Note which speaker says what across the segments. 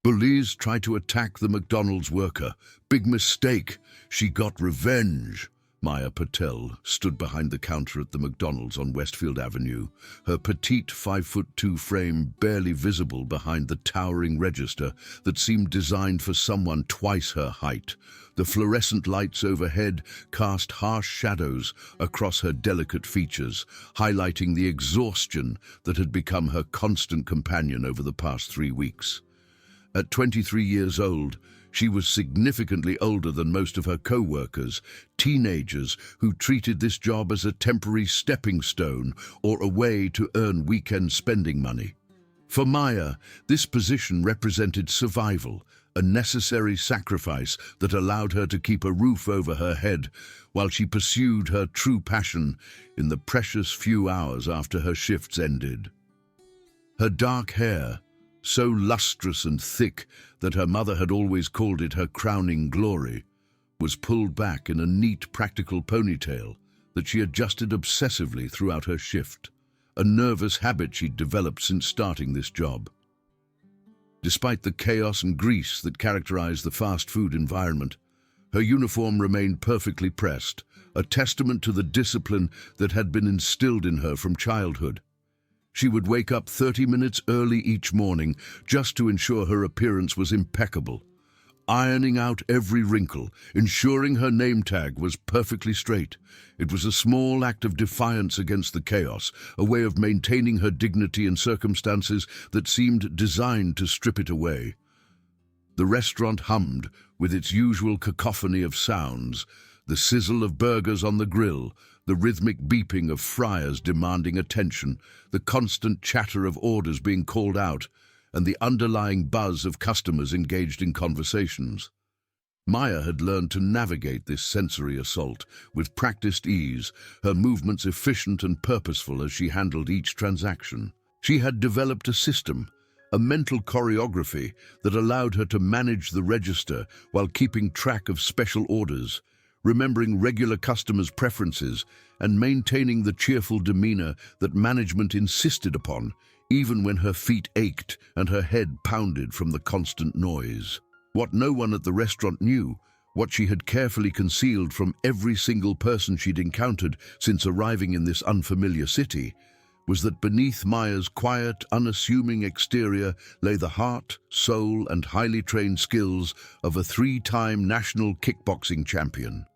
Speaker 1: Bullies try to attack the McDonald's worker. Big mistake. She got revenge. Maya Patel stood behind the counter at the McDonald's on Westfield Avenue, her petite 5'2" frame barely visible behind the towering register that seemed designed for someone twice her height. The fluorescent lights overhead cast harsh shadows across her delicate features, highlighting the exhaustion that had become her constant companion over the past 3 weeks. At 23 years old, she was significantly older than most of her co-workers, teenagers who treated this job as a temporary stepping stone or a way to earn weekend spending money. For Maya, this position represented survival, a necessary sacrifice that allowed her to keep a roof over her head while she pursued her true passion in the precious few hours after her shifts ended. Her dark hair, so lustrous and thick that her mother had always called it her crowning glory, was pulled back in a neat, practical ponytail that she adjusted obsessively throughout her shift, a nervous habit she'd developed since starting this job. Despite the chaos and grease that characterized the fast food environment, her uniform remained perfectly pressed, a testament to the discipline that had been instilled in her from childhood. She would wake up 30 minutes early each morning just to ensure her appearance was impeccable, ironing out every wrinkle, ensuring her name tag was perfectly straight. It was a small act of defiance against the chaos, a way of maintaining her dignity in circumstances that seemed designed to strip it away. The restaurant hummed with its usual cacophony of sounds, the sizzle of burgers on the grill, the rhythmic beeping of fryers demanding attention, the constant chatter of orders being called out, and the underlying buzz of customers engaged in conversations. Maya had learned to navigate this sensory assault with practiced ease, her movements efficient and purposeful as she handled each transaction. She had developed a system, a mental choreography that allowed her to manage the register while keeping track of special orders, remembering regular customers' preferences and maintaining the cheerful demeanor that management insisted upon, even when her feet ached and her head pounded from the constant noise. What no one at the restaurant knew, what she had carefully concealed from every single person she'd encountered since arriving in this unfamiliar city, was that beneath Maya's quiet, unassuming exterior lay the heart, soul, and highly trained skills of a 3-time national kickboxing champion.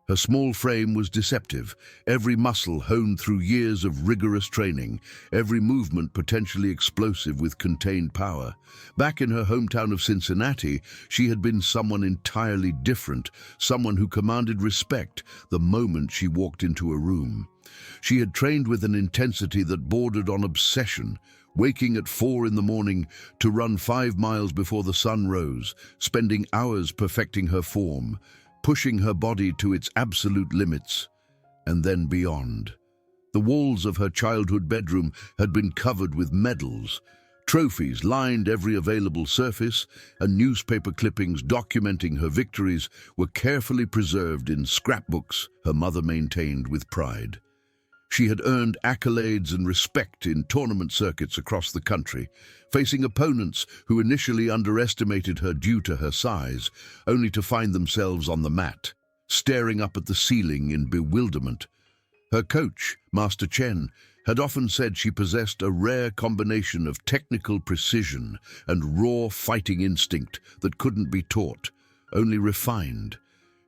Speaker 1: Her small frame was deceptive, every muscle honed through years of rigorous training, every movement potentially explosive with contained power. Back in her hometown of Cincinnati, she had been someone entirely different, someone who commanded respect the moment she walked into a room. She had trained with an intensity that bordered on obsession, waking at 4 in the morning to run 5 miles before the sun rose, spending hours perfecting her form, pushing her body to its absolute limits, and then beyond. The walls of her childhood bedroom had been covered with medals. Trophies lined every available surface, and newspaper clippings documenting her victories were carefully preserved in scrapbooks her mother maintained with pride. She had earned accolades and respect in tournament circuits across the country, facing opponents who initially underestimated her due to her size, only to find themselves on the mat, staring up at the ceiling in bewilderment. Her coach, Master Chen, had often said she possessed a rare combination of technical precision and raw fighting instinct that couldn't be taught, only refined.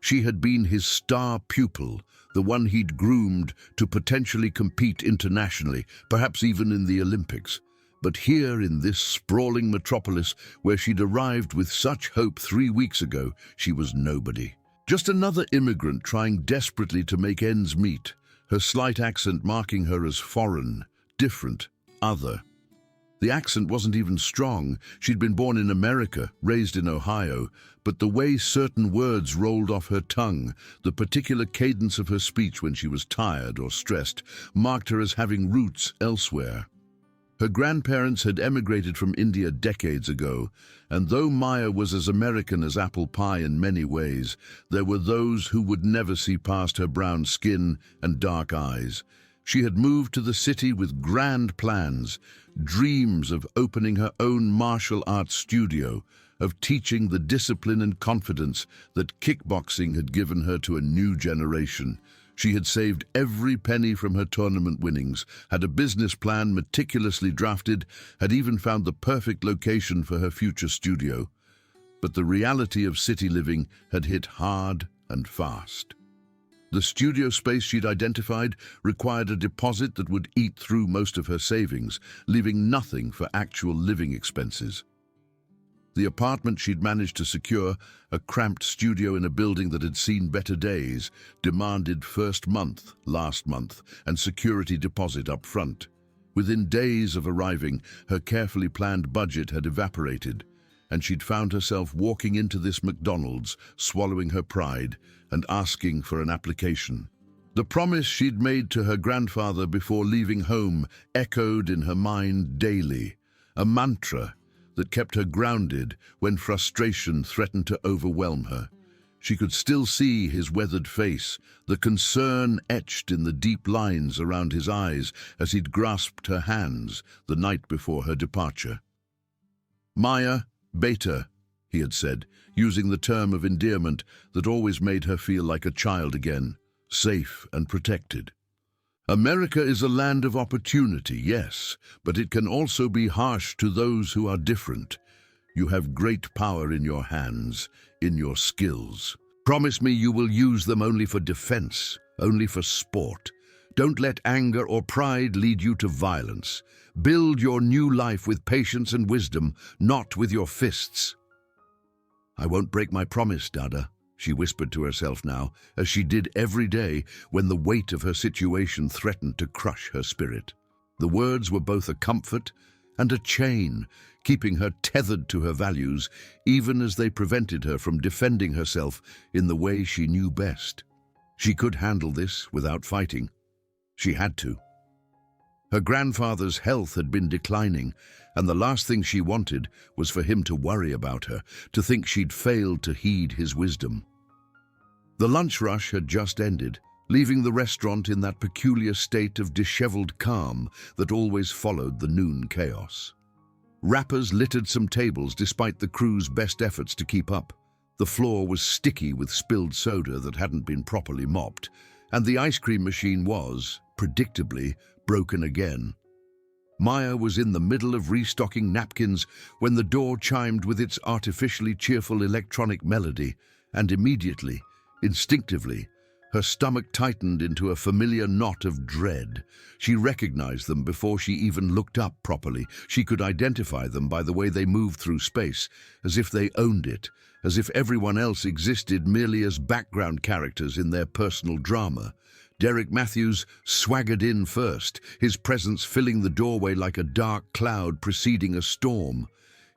Speaker 1: She had been his star pupil, the one he'd groomed to potentially compete internationally, perhaps even in the Olympics. But here in this sprawling metropolis where she'd arrived with such hope 3 weeks ago, she was nobody. Just another immigrant trying desperately to make ends meet, her slight accent marking her as foreign, different, other. The accent wasn't even strong. She'd been born in America, raised in Ohio, but the way certain words rolled off her tongue, the particular cadence of her speech when she was tired or stressed, marked her as having roots elsewhere. Her grandparents had emigrated from India decades ago, and though Maya was as American as apple pie in many ways, there were those who would never see past her brown skin and dark eyes. She had moved to the city with grand plans, dreams of opening her own martial arts studio, of teaching the discipline and confidence that kickboxing had given her to a new generation. She had saved every penny from her tournament winnings, had a business plan meticulously drafted, had even found the perfect location for her future studio. But the reality of city living had hit hard and fast. The studio space she'd identified required a deposit that would eat through most of her savings, leaving nothing for actual living expenses. The apartment she'd managed to secure, a cramped studio in a building that had seen better days, demanded first month, last month, and security deposit up front. Within days of arriving, her carefully planned budget had evaporated, and she'd found herself walking into this McDonald's, swallowing her pride, and asking for an application. The promise she'd made to her grandfather before leaving home echoed in her mind daily, a mantra that kept her grounded when frustration threatened to overwhelm her. She could still see his weathered face, the concern etched in the deep lines around his eyes as he'd grasped her hands the night before her departure. "Maya, Beta," he had said, using the term of endearment that always made her feel like a child again, safe and protected. America is a land of opportunity, yes, but it can also be harsh to those who are different. You have great power in your hands, in your skills. Promise me you will use them only for defense, only for sport. Don't let anger or pride lead you to violence. Build your new life with patience and wisdom, not with your fists. "I won't break my promise, Dada," she whispered to herself now, as she did every day when the weight of her situation threatened to crush her spirit. The words were both a comfort and a chain, keeping her tethered to her values, even as they prevented her from defending herself in the way she knew best. She could handle this without fighting. She had to. Her grandfather's health had been declining, and the last thing she wanted was for him to worry about her, to think she'd failed to heed his wisdom. The lunch rush had just ended, leaving the restaurant in that peculiar state of disheveled calm that always followed the noon chaos. Wrappers littered some tables despite the crew's best efforts to keep up. The floor was sticky with spilled soda that hadn't been properly mopped, and the ice cream machine was, predictably, broken again. Maya was in the middle of restocking napkins when the door chimed with its artificially cheerful electronic melody, and immediately, instinctively, her stomach tightened into a familiar knot of dread. She recognized them before she even looked up properly. She could identify them by the way they moved through space, as if they owned it, as if everyone else existed merely as background characters in their personal drama. Derek Matthews swaggered in first, his presence filling the doorway like a dark cloud preceding a storm.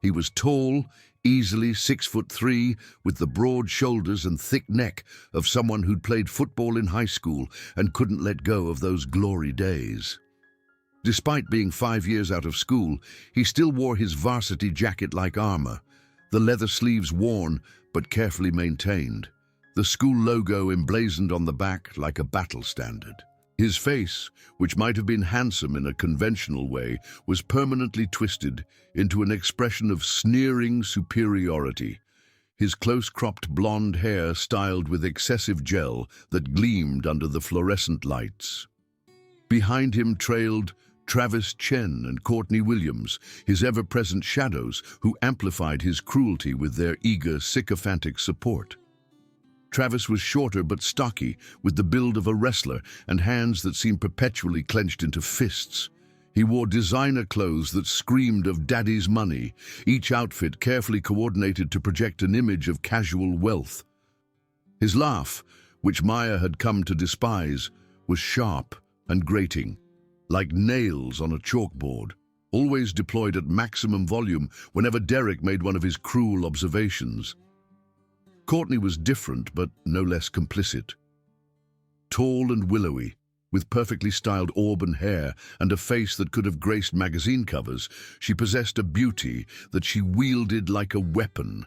Speaker 1: He was tall, easily 6'3", with the broad shoulders and thick neck of someone who'd played football in high school and couldn't let go of those glory days. Despite being 5 years out of school, he still wore his varsity jacket-like armor, the leather sleeves worn but carefully maintained, the school logo emblazoned on the back like a battle standard. His face, which might have been handsome in a conventional way, was permanently twisted into an expression of sneering superiority, his close-cropped blonde hair styled with excessive gel that gleamed under the fluorescent lights. Behind him trailed Travis Chen and Courtney Williams, his ever-present shadows who amplified his cruelty with their eager, sycophantic support. Travis was shorter but stocky, with the build of a wrestler and hands that seemed perpetually clenched into fists. He wore designer clothes that screamed of daddy's money, each outfit carefully coordinated to project an image of casual wealth. His laugh, which Maya had come to despise, was sharp and grating, like nails on a chalkboard, always deployed at maximum volume whenever Derek made one of his cruel observations. Courtney was different, but no less complicit. Tall and willowy, with perfectly styled auburn hair and a face that could have graced magazine covers, she possessed a beauty that she wielded like a weapon.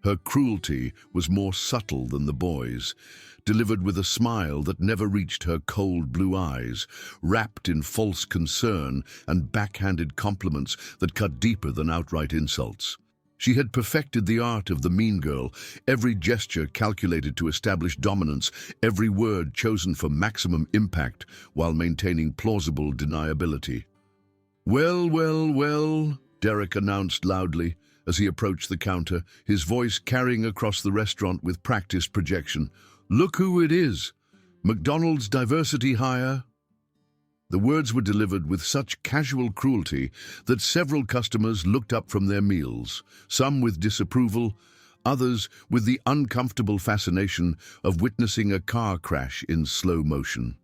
Speaker 1: Her cruelty was more subtle than the boys, delivered with a smile that never reached her cold blue eyes, wrapped in false concern and backhanded compliments that cut deeper than outright insults. She had perfected the art of the mean girl, every gesture calculated to establish dominance, every word chosen for maximum impact while maintaining plausible deniability. "Well, well, well," Derek announced loudly as he approached the counter, his voice carrying across the restaurant with practiced projection. "Look who it is! McDonald's diversity hire." The words were delivered with such casual cruelty that several customers looked up from their meals, some with disapproval, others with the uncomfortable fascination of witnessing a car crash in slow motion.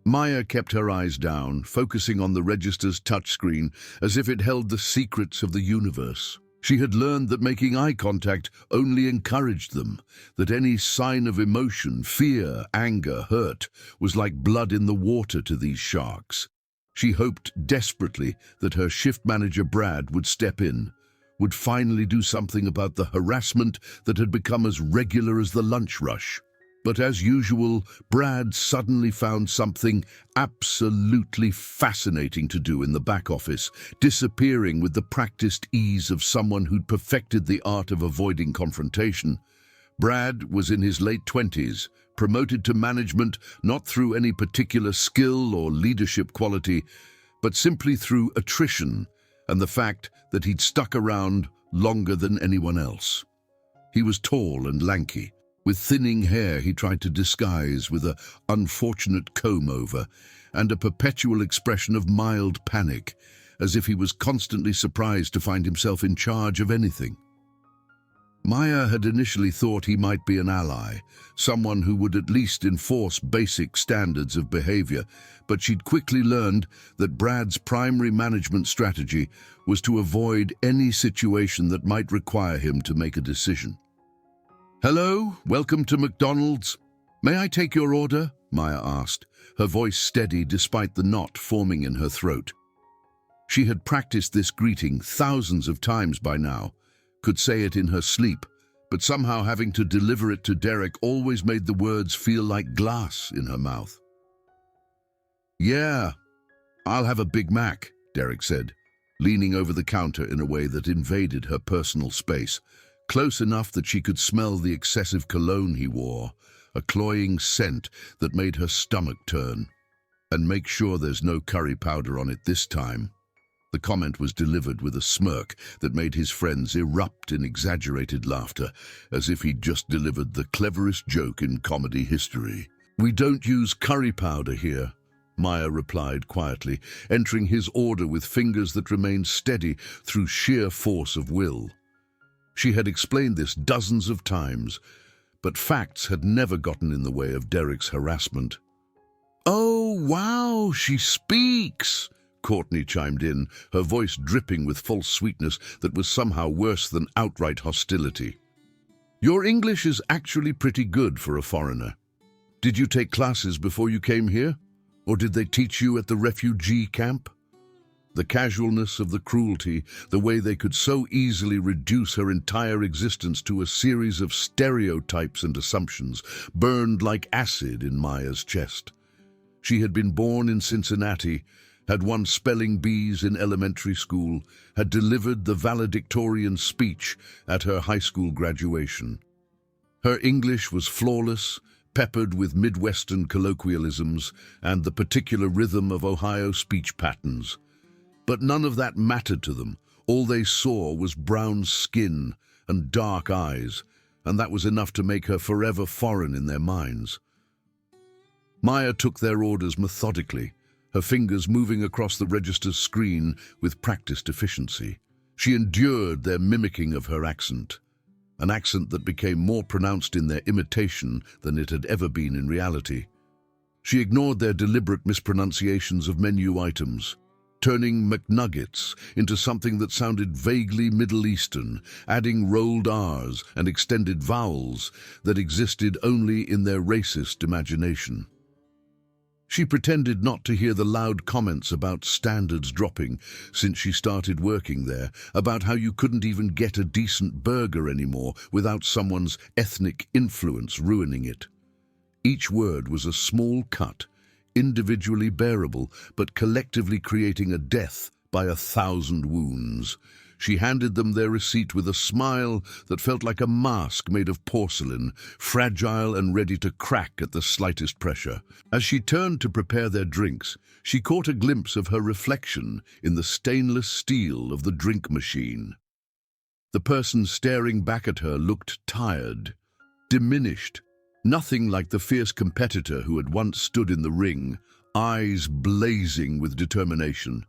Speaker 1: Maya kept her eyes down, focusing on the register's touchscreen as if it held the secrets of the universe. She had learned that making eye contact only encouraged them, that any sign of emotion, fear, anger, hurt, was like blood in the water to these sharks. She hoped desperately that her shift manager Brad would step in, would finally do something about the harassment that had become as regular as the lunch rush. But as usual, Brad suddenly found something absolutely fascinating to do in the back office, disappearing with the practiced ease of someone who'd perfected the art of avoiding confrontation. Brad was in his late 20s, promoted to management not through any particular skill or leadership quality, but simply through attrition and the fact that he'd stuck around longer than anyone else. He was tall and lanky, with thinning hair he tried to disguise with an unfortunate comb-over and a perpetual expression of mild panic, as if he was constantly surprised to find himself in charge of anything. Maya had initially thought he might be an ally, someone who would at least enforce basic standards of behavior, but she'd quickly learned that Brad's primary management strategy was to avoid any situation that might require him to make a decision. "Hello, welcome to McDonald's. May I take your order?" Maya asked, her voice steady despite the knot forming in her throat. She had practiced this greeting thousands of times by now, could say it in her sleep, but somehow having to deliver it to Derek always made the words feel like glass in her mouth. "Yeah, I'll have a Big Mac," Derek said, leaning over the counter in a way that invaded her personal space, close enough that she could smell the excessive cologne he wore, a cloying scent that made her stomach turn. "And make sure there's no curry powder on it this time." The comment was delivered with a smirk that made his friends erupt in exaggerated laughter, as if he'd just delivered the cleverest joke in comedy history. "We don't use curry powder here," Maya replied quietly, entering his order with fingers that remained steady through sheer force of will. She had explained this dozens of times, but facts had never gotten in the way of Derek's harassment. "Oh, wow, she speaks!" Courtney chimed in, her voice dripping with false sweetness that was somehow worse than outright hostility. "Your English is actually pretty good for a foreigner. Did you take classes before you came here? Or did they teach you at the refugee camp?" The casualness of the cruelty, the way they could so easily reduce her entire existence to a series of stereotypes and assumptions, burned like acid in Maya's chest. She had been born in Cincinnati, had won spelling bees in elementary school, had delivered the valedictorian speech at her high school graduation. Her English was flawless, peppered with Midwestern colloquialisms and the particular rhythm of Ohio speech patterns. But none of that mattered to them. All they saw was brown skin and dark eyes, and that was enough to make her forever foreign in their minds. Maya took their orders methodically, her fingers moving across the register's screen with practiced efficiency. She endured their mimicking of her accent, an accent that became more pronounced in their imitation than it had ever been in reality. She ignored their deliberate mispronunciations of menu items, turning McNuggets into something that sounded vaguely Middle Eastern, adding rolled R's and extended vowels that existed only in their racist imagination. She pretended not to hear the loud comments about standards dropping since she started working there, about how you couldn't even get a decent burger anymore without someone's ethnic influence ruining it. Each word was a small cut, individually bearable, but collectively creating a death by 1,000 wounds. She handed them their receipt with a smile that felt like a mask made of porcelain, fragile and ready to crack at the slightest pressure. As she turned to prepare their drinks, she caught a glimpse of her reflection in the stainless steel of the drink machine. The person staring back at her looked tired, diminished, nothing like the fierce competitor who had once stood in the ring, eyes blazing with determination.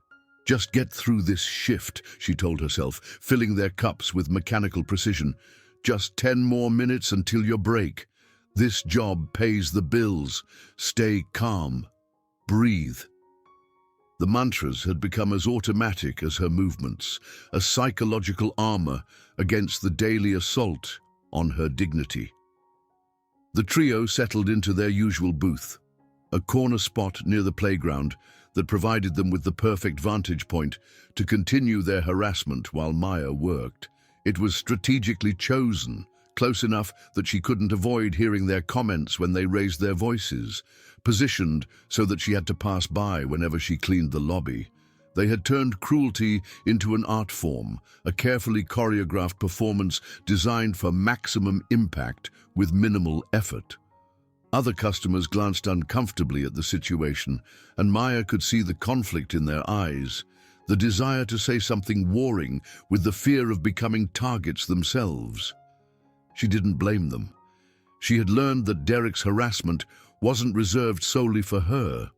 Speaker 1: "Just get through this shift," she told herself, filling their cups with mechanical precision. "Just 10 more minutes until your break. This job pays the bills. Stay calm. Breathe." The mantras had become as automatic as her movements, a psychological armor against the daily assault on her dignity. The trio settled into their usual booth, a corner spot near the playground that provided them with the perfect vantage point to continue their harassment while Maya worked. It was strategically chosen, close enough that she couldn't avoid hearing their comments when they raised their voices, positioned so that she had to pass by whenever she cleaned the lobby. They had turned cruelty into an art form, a carefully choreographed performance designed for maximum impact with minimal effort. Other customers glanced uncomfortably at the situation, and Maya could see the conflict in their eyes, the desire to say something warring with the fear of becoming targets themselves. She didn't blame them. She had learned that Derek's harassment wasn't reserved solely for her.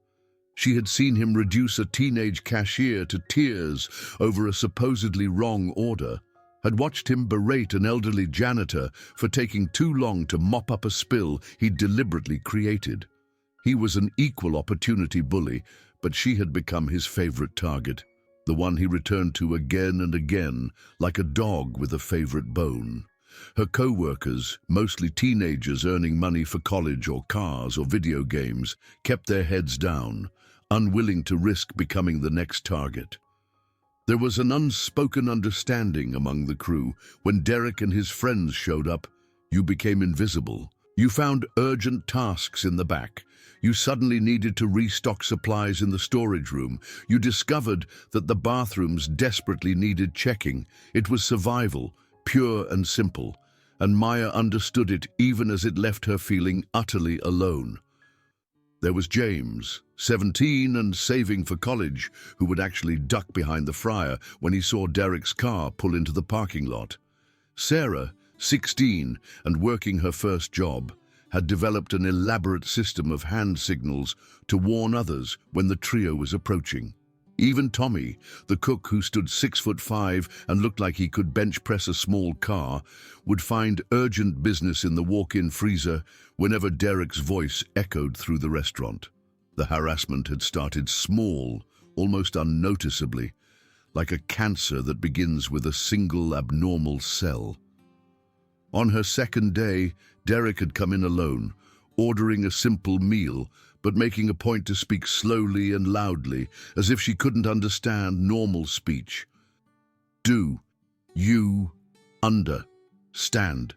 Speaker 1: She had seen him reduce a teenage cashier to tears over a supposedly wrong order, had watched him berate an elderly janitor for taking too long to mop up a spill he'd deliberately created. He was an equal opportunity bully, but she had become his favorite target, the one he returned to again and again, like a dog with a favorite bone. Her co-workers, mostly teenagers earning money for college or cars or video games, kept their heads down, unwilling to risk becoming the next target. There was an unspoken understanding among the crew. When Derek and his friends showed up, you became invisible. You found urgent tasks in the back. You suddenly needed to restock supplies in the storage room. You discovered that the bathrooms desperately needed checking. It was survival, pure and simple, and Maya understood it even as it left her feeling utterly alone. There was James, 17 and saving for college, who would actually duck behind the fryer when he saw Derek's car pull into the parking lot. Sarah, 16 and working her first job, had developed an elaborate system of hand signals to warn others when the trio was approaching. Even Tommy, the cook who stood 6'5" and looked like he could bench press a small car, would find urgent business in the walk-in freezer whenever Derek's voice echoed through the restaurant. The harassment had started small, almost unnoticeably, like a cancer that begins with a single abnormal cell. On her second day, Derek had come in alone, ordering a simple meal, but making a point to speak slowly and loudly, as if she couldn't understand normal speech. "Do you understand?"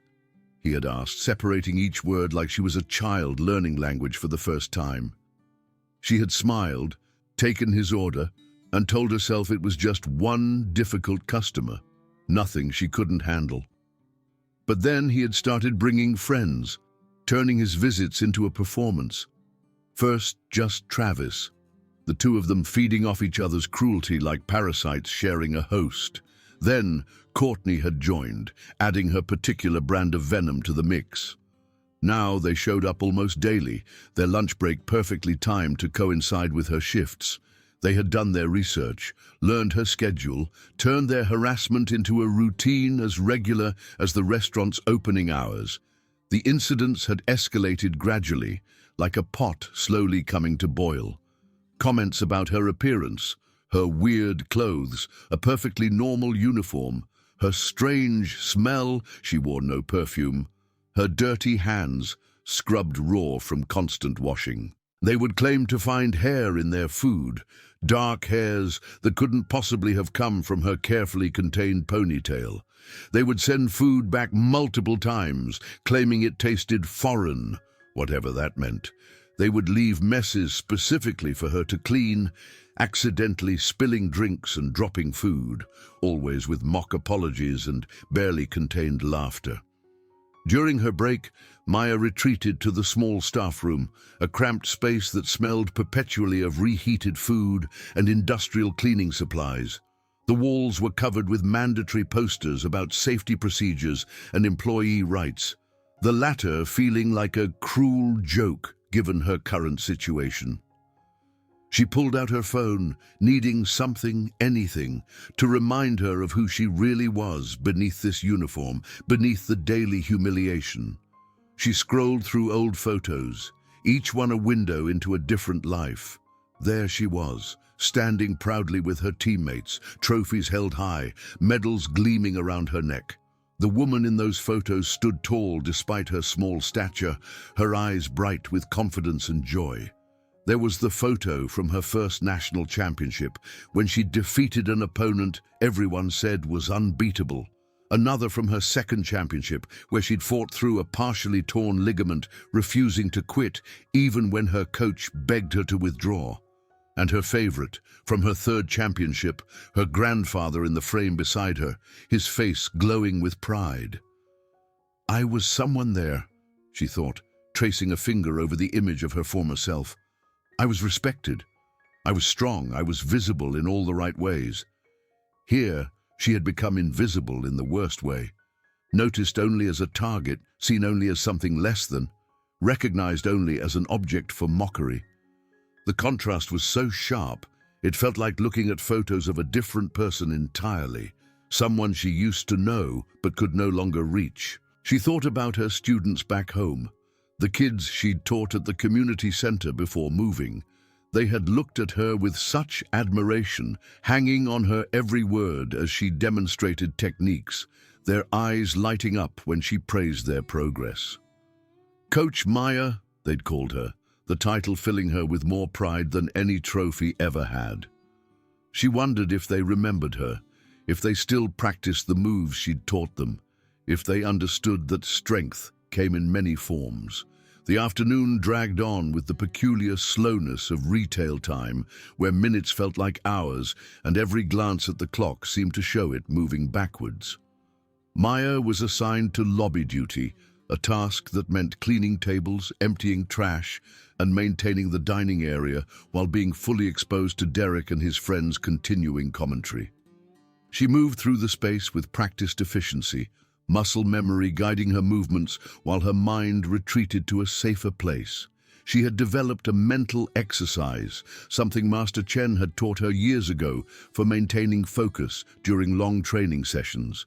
Speaker 1: he had asked, separating each word like she was a child learning language for the first time. She had smiled, taken his order, and told herself it was just one difficult customer, nothing she couldn't handle. But then he had started bringing friends, turning his visits into a performance. First, just Travis, the two of them feeding off each other's cruelty like parasites sharing a host. Then, Courtney had joined, adding her particular brand of venom to the mix. Now they showed up almost daily, their lunch break perfectly timed to coincide with her shifts. They had done their research, learned her schedule, turned their harassment into a routine as regular as the restaurant's opening hours. The incidents had escalated gradually, like a pot slowly coming to boil. Comments about her appearance, her weird clothes, a perfectly normal uniform, her strange smell, she wore no perfume, her dirty hands, scrubbed raw from constant washing. They would claim to find hair in their food, dark hairs that couldn't possibly have come from her carefully contained ponytail. They would send food back multiple times, claiming it tasted foreign, whatever that meant. They would leave messes specifically for her to clean, accidentally spilling drinks and dropping food, always with mock apologies and barely contained laughter. During her break, Maya retreated to the small staff room, a cramped space that smelled perpetually of reheated food and industrial cleaning supplies. The walls were covered with mandatory posters about safety procedures and employee rights, the latter feeling like a cruel joke given her current situation. She pulled out her phone, needing something, anything, to remind her of who she really was beneath this uniform, beneath the daily humiliation. She scrolled through old photos, each one a window into a different life. There she was, standing proudly with her teammates, trophies held high, medals gleaming around her neck. The woman in those photos stood tall despite her small stature, her eyes bright with confidence and joy. There was the photo from her first national championship, when she defeated an opponent everyone said was unbeatable. Another from her second championship, where she'd fought through a partially torn ligament, refusing to quit even when her coach begged her to withdraw. And her favorite, from her third championship, her grandfather in the frame beside her, his face glowing with pride. I was someone there, she thought, tracing a finger over the image of her former self. I was respected. I was strong. I was visible in all the right ways. Here, she had become invisible in the worst way, noticed only as a target, seen only as something less than, recognized only as an object for mockery. The contrast was so sharp, it felt like looking at photos of a different person entirely, someone she used to know but could no longer reach. She thought about her students back home, the kids she'd taught at the community center before moving. They had looked at her with such admiration, hanging on her every word as she demonstrated techniques, their eyes lighting up when she praised their progress. Coach Maya, they'd called her, the title filling her with more pride than any trophy ever had. She wondered if they remembered her, if they still practiced the moves she'd taught them, if they understood that strength came in many forms. The afternoon dragged on with the peculiar slowness of retail time, where minutes felt like hours and every glance at the clock seemed to show it moving backwards. Maya was assigned to lobby duty, a task that meant cleaning tables, emptying trash, and maintaining the dining area while being fully exposed to Derek and his friends' continuing commentary. She moved through the space with practiced efficiency, muscle memory guiding her movements while her mind retreated to a safer place. She had developed a mental exercise, something Master Chen had taught her years ago for maintaining focus during long training sessions.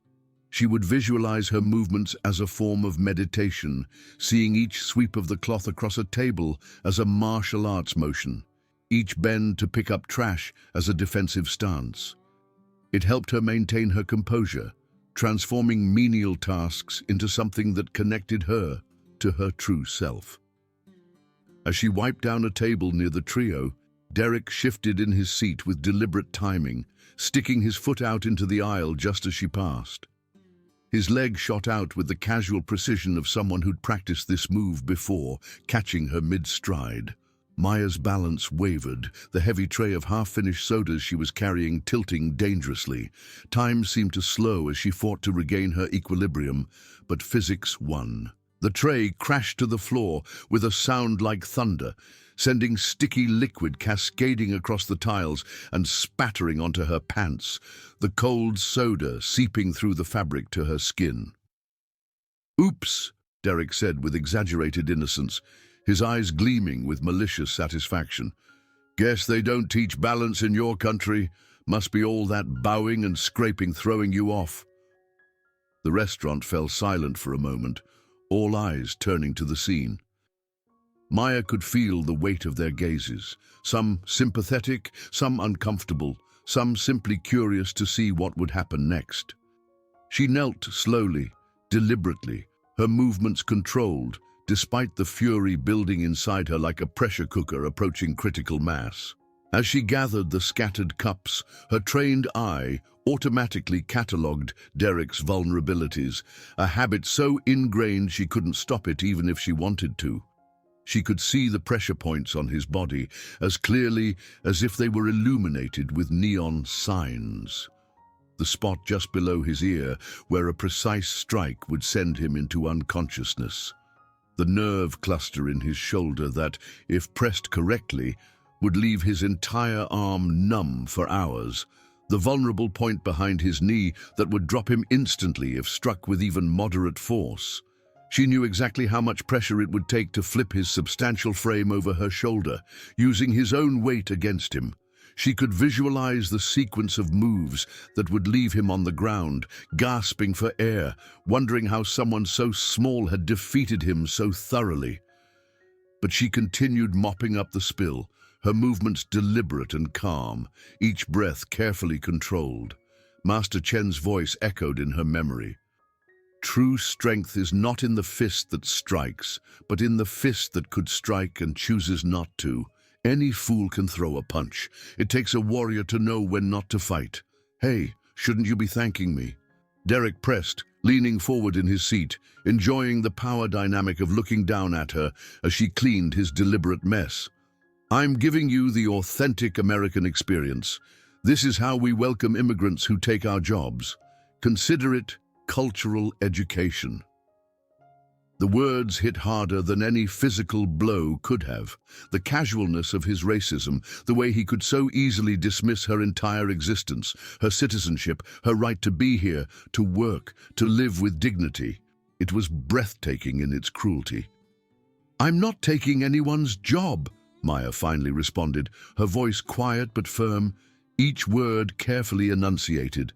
Speaker 1: She would visualize her movements as a form of meditation, seeing each sweep of the cloth across a table as a martial arts motion, each bend to pick up trash as a defensive stance. It helped her maintain her composure, transforming menial tasks into something that connected her to her true self. As she wiped down a table near the trio, Derek shifted in his seat with deliberate timing, sticking his foot out into the aisle just as she passed. His leg shot out with the casual precision of someone who'd practiced this move before, catching her mid-stride. Maya's balance wavered, the heavy tray of half-finished sodas she was carrying tilting dangerously. Time seemed to slow as she fought to regain her equilibrium, but physics won. The tray crashed to the floor with a sound like thunder, sending sticky liquid cascading across the tiles and spattering onto her pants, the cold soda seeping through the fabric to her skin. "Oops," Derek said with exaggerated innocence, his eyes gleaming with malicious satisfaction. "Guess they don't teach balance in your country. Must be all that bowing and scraping throwing you off." The restaurant fell silent for a moment, all eyes turning to the scene. Maya could feel the weight of their gazes, some sympathetic, some uncomfortable, some simply curious to see what would happen next. She knelt slowly, deliberately, her movements controlled, despite the fury building inside her like a pressure cooker approaching critical mass. As she gathered the scattered cups, her trained eye automatically catalogued Derek's vulnerabilities, a habit so ingrained she couldn't stop it even if she wanted to. She could see the pressure points on his body as clearly as if they were illuminated with neon signs. The spot just below his ear, where a precise strike would send him into unconsciousness. The nerve cluster in his shoulder that, if pressed correctly, would leave his entire arm numb for hours. The vulnerable point behind his knee that would drop him instantly if struck with even moderate force. She knew exactly how much pressure it would take to flip his substantial frame over her shoulder, using his own weight against him. She could visualize the sequence of moves that would leave him on the ground, gasping for air, wondering how someone so small had defeated him so thoroughly. But she continued mopping up the spill, her movements deliberate and calm, each breath carefully controlled. Master Chen's voice echoed in her memory. True strength is not in the fist that strikes, but in the fist that could strike and chooses not to. Any fool can throw a punch. It takes a warrior to know when not to fight. Hey, shouldn't you be thanking me? Derek pressed, leaning forward in his seat, enjoying the power dynamic of looking down at her as she cleaned his deliberate mess. I'm giving you the authentic American experience. This is how we welcome immigrants who take our jobs. Consider it cultural education. The words hit harder than any physical blow could have. The casualness of his racism, the way he could so easily dismiss her entire existence, her citizenship, her right to be here, to work, to live with dignity. It was breathtaking in its cruelty. I'm not taking anyone's job, Maya finally responded, her voice quiet but firm, each word carefully enunciated.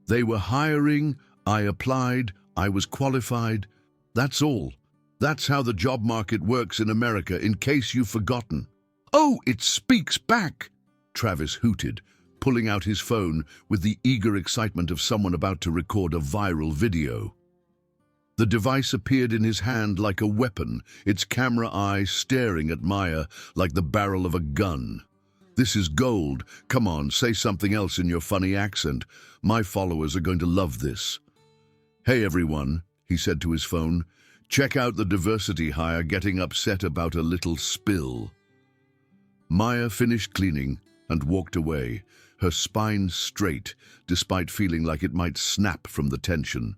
Speaker 1: They were hiring, I applied, I was qualified. That's all. That's how the job market works in America, in case you've forgotten. Oh, it speaks back, Travis hooted, pulling out his phone with the eager excitement of someone about to record a viral video. The device appeared in his hand like a weapon, its camera eye staring at Maya like the barrel of a gun. This is gold. Come on, say something else in your funny accent. My followers are going to love this. Hey everyone, he said to his phone. Check out the diversity hire getting upset about a little spill. Maya finished cleaning and walked away, her spine straight, despite feeling like it might snap from the tension.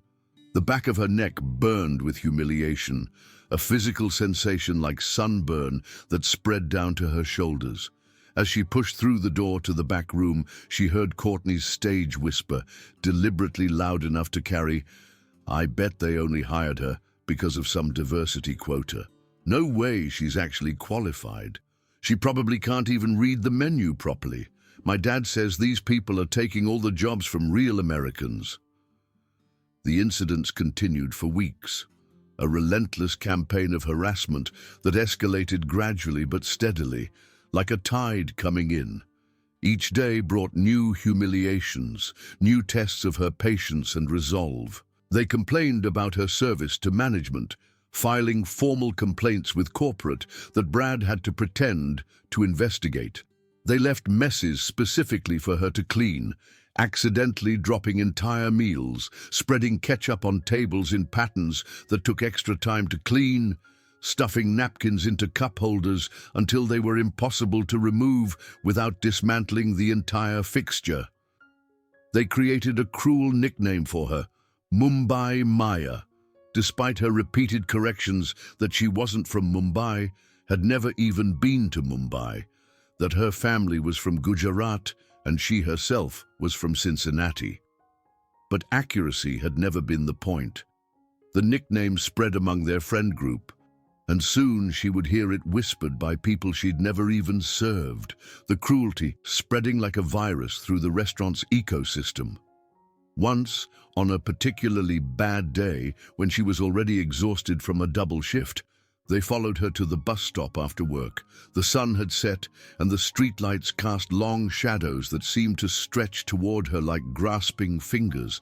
Speaker 1: The back of her neck burned with humiliation, a physical sensation like sunburn that spread down to her shoulders. As she pushed through the door to the back room, she heard Courtney's stage whisper, deliberately loud enough to carry, I bet they only hired her because of some diversity quota. No way she's actually qualified. She probably can't even read the menu properly. My dad says these people are taking all the jobs from real Americans. The incidents continued for weeks, a relentless campaign of harassment that escalated gradually but steadily, like a tide coming in. Each day brought new humiliations, new tests of her patience and resolve. They complained about her service to management, filing formal complaints with corporate that Brad had to pretend to investigate. They left messes specifically for her to clean, accidentally dropping entire meals, spreading ketchup on tables in patterns that took extra time to clean, stuffing napkins into cup holders until they were impossible to remove without dismantling the entire fixture. They created a cruel nickname for her, Mumbai Maya, despite her repeated corrections that she wasn't from Mumbai, had never even been to Mumbai, that her family was from Gujarat and she herself was from Cincinnati. But accuracy had never been the point. The nickname spread among their friend group, and soon she would hear it whispered by people she'd never even served, the cruelty spreading like a virus through the restaurant's ecosystem. Once, on a particularly bad day, when she was already exhausted from a double shift, they followed her to the bus stop after work. The sun had set, and the streetlights cast long shadows that seemed to stretch toward her like grasping fingers.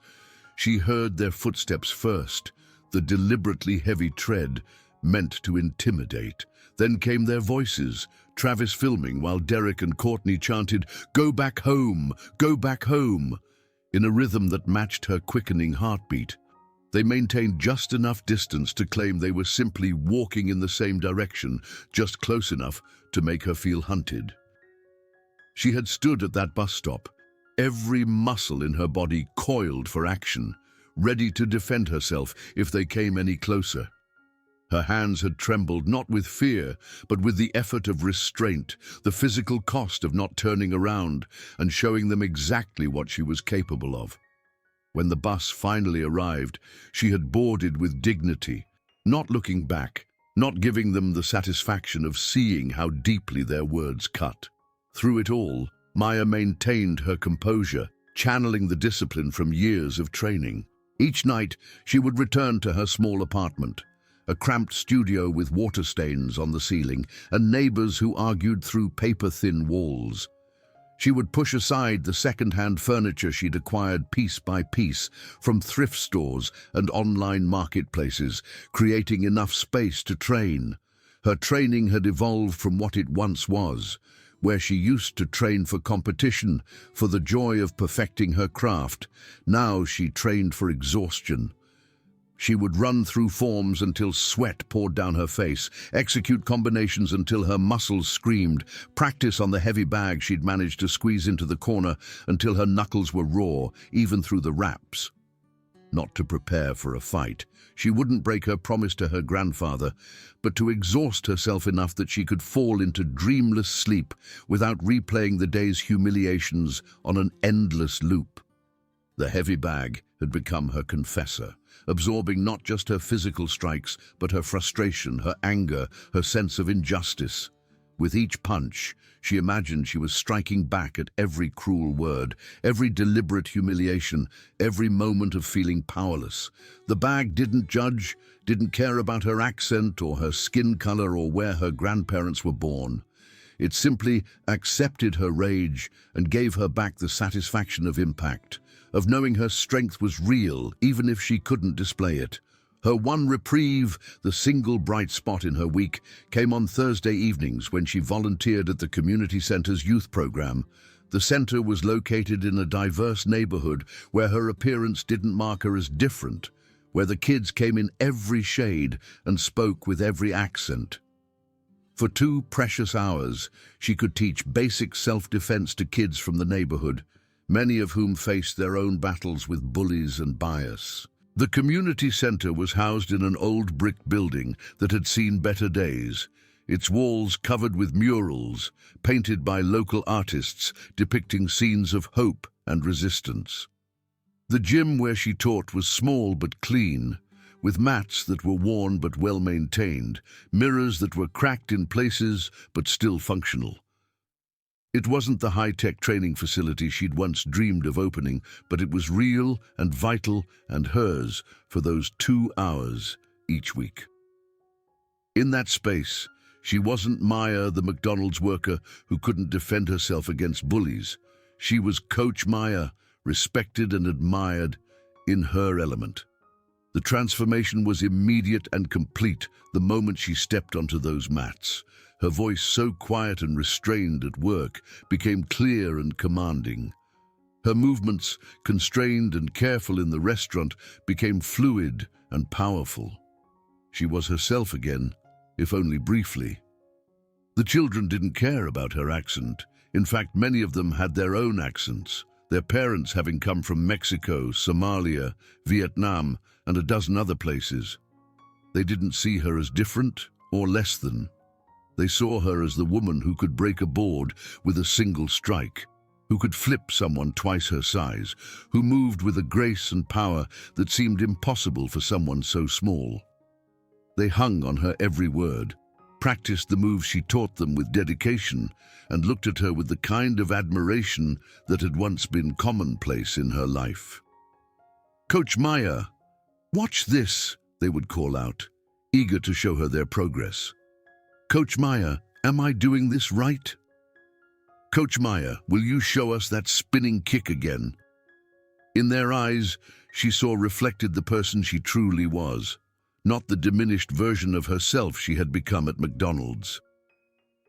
Speaker 1: She heard their footsteps first, the deliberately heavy tread, meant to intimidate. Then came their voices, Travis filming while Derek and Courtney chanted, "Go back home, go back home," in a rhythm that matched her quickening heartbeat. They maintained just enough distance to claim they were simply walking in the same direction, just close enough to make her feel hunted. She had stood at that bus stop, every muscle in her body coiled for action, ready to defend herself if they came any closer. Her hands had trembled not with fear, but with the effort of restraint, the physical cost of not turning around and showing them exactly what she was capable of. When the bus finally arrived, she had boarded with dignity, not looking back, not giving them the satisfaction of seeing how deeply their words cut. Through it all, Maya maintained her composure, channeling the discipline from years of training. Each night, she would return to her small apartment, a cramped studio with water stains on the ceiling and neighbors who argued through paper-thin walls. She would push aside the second-hand furniture she'd acquired piece by piece from thrift stores and online marketplaces, creating enough space to train. Her training had evolved from what it once was, where she used to train for competition, for the joy of perfecting her craft. Now she trained for exhaustion. She would run through forms until sweat poured down her face, execute combinations until her muscles screamed, practice on the heavy bag she'd managed to squeeze into the corner until her knuckles were raw, even through the wraps. Not to prepare for a fight. She wouldn't break her promise to her grandfather, but to exhaust herself enough that she could fall into dreamless sleep without replaying the day's humiliations on an endless loop. The heavy bag had become her confessor, absorbing not just her physical strikes, but her frustration, her anger, her sense of injustice. With each punch, she imagined she was striking back at every cruel word, every deliberate humiliation, every moment of feeling powerless. The bag didn't judge, didn't care about her accent or her skin color or where her grandparents were born. It simply accepted her rage and gave her back the satisfaction of impact, of knowing her strength was real, even if she couldn't display it. Her one reprieve, the single bright spot in her week, came on Thursday evenings when she volunteered at the community center's youth program. The center was located in a diverse neighborhood where her appearance didn't mark her as different, where the kids came in every shade and spoke with every accent. For 2 precious hours, she could teach basic self-defense to kids from the neighborhood, many of whom faced their own battles with bullies and bias. The community center was housed in an old brick building that had seen better days, its walls covered with murals, painted by local artists depicting scenes of hope and resistance. The gym where she taught was small but clean, with mats that were worn but well-maintained, mirrors that were cracked in places but still functional. It wasn't the high-tech training facility she'd once dreamed of opening, but it was real and vital and hers for those 2 hours each week. In that space, she wasn't Maya, the McDonald's worker who couldn't defend herself against bullies. She was Coach Maya, respected and admired in her element. The transformation was immediate and complete the moment she stepped onto those mats. Her voice, so quiet and restrained at work, became clear and commanding. Her movements, constrained and careful in the restaurant, became fluid and powerful. She was herself again, if only briefly. The children didn't care about her accent. In fact, many of them had their own accents, their parents having come from Mexico, Somalia, Vietnam, and a dozen other places. They didn't see her as different or less than. They saw her as the woman who could break a board with a single strike, who could flip someone twice her size, who moved with a grace and power that seemed impossible for someone so small. They hung on her every word, practiced the moves she taught them with dedication, and looked at her with the kind of admiration that had once been commonplace in her life. "Coach Maya, watch this," they would call out, eager to show her their progress. "Coach Maya, am I doing this right? Coach Maya, will you show us that spinning kick again?" In their eyes, she saw reflected the person she truly was, not the diminished version of herself she had become at McDonald's.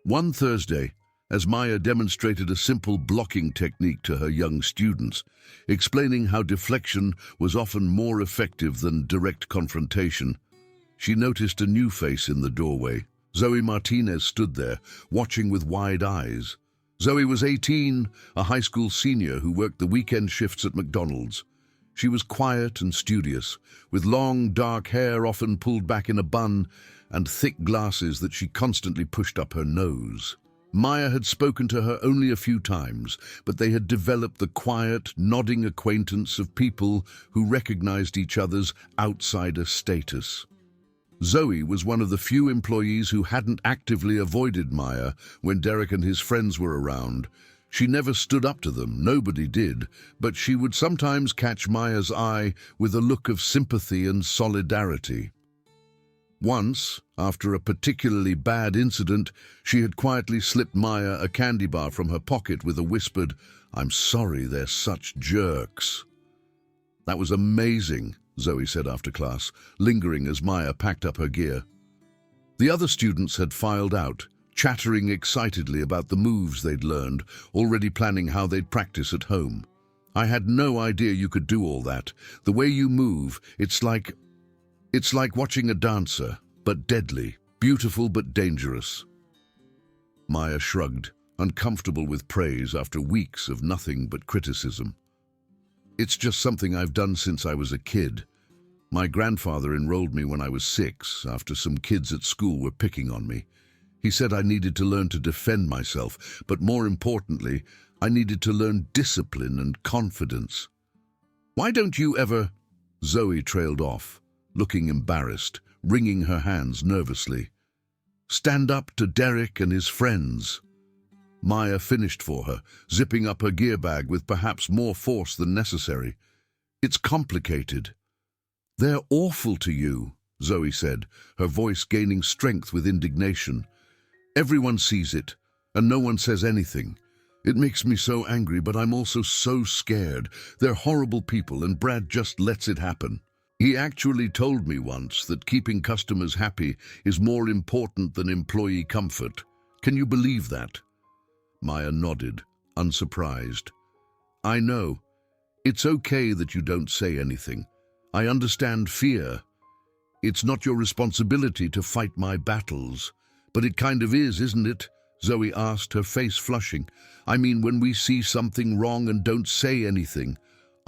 Speaker 1: One Thursday, as Maya demonstrated a simple blocking technique to her young students, explaining how deflection was often more effective than direct confrontation, she noticed a new face in the doorway. Zoe Martinez stood there, watching with wide eyes. Zoe was 18, a high school senior who worked the weekend shifts at McDonald's. She was quiet and studious, with long, dark hair often pulled back in a bun and thick glasses that she constantly pushed up her nose. Maya had spoken to her only a few times, but they had developed the quiet, nodding acquaintance of people who recognized each other's outsider status. Zoe was one of the few employees who hadn't actively avoided Maya when Derek and his friends were around. She never stood up to them, nobody did, but she would sometimes catch Maya's eye with a look of sympathy and solidarity. Once, after a particularly bad incident, she had quietly slipped Maya a candy bar from her pocket with a whispered, "I'm sorry, they're such jerks." "That was amazing," Zoe said after class, lingering as Maya packed up her gear. The other students had filed out, chattering excitedly about the moves they'd learned, already planning how they'd practice at home. "I had no idea you could do all that. The way you move, it's like watching a dancer, but deadly, beautiful but dangerous." Maya shrugged, uncomfortable with praise after weeks of nothing but criticism. "It's just something I've done since I was a kid. My grandfather enrolled me when I was 6, after some kids at school were picking on me. He said I needed to learn to defend myself, but more importantly, I needed to learn discipline and confidence." "Why don't you ever—" Zoe trailed off, looking embarrassed, wringing her hands nervously. "Stand up to Derek and his friends." Maya finished for her, zipping up her gear bag with perhaps more force than necessary. "It's complicated." "They're awful to you," Zoe said, her voice gaining strength with indignation. "Everyone sees it, and no one says anything. It makes me so angry, but I'm also so scared. They're horrible people, and Brad just lets it happen. He actually told me once that keeping customers happy is more important than employee comfort. Can you believe that?" Maya nodded, unsurprised. "I know. It's okay that you don't say anything. I understand fear. It's not your responsibility to fight my battles. But it kind of is, isn't it?" Zoe asked, her face flushing. "I mean, when we see something wrong and don't say anything,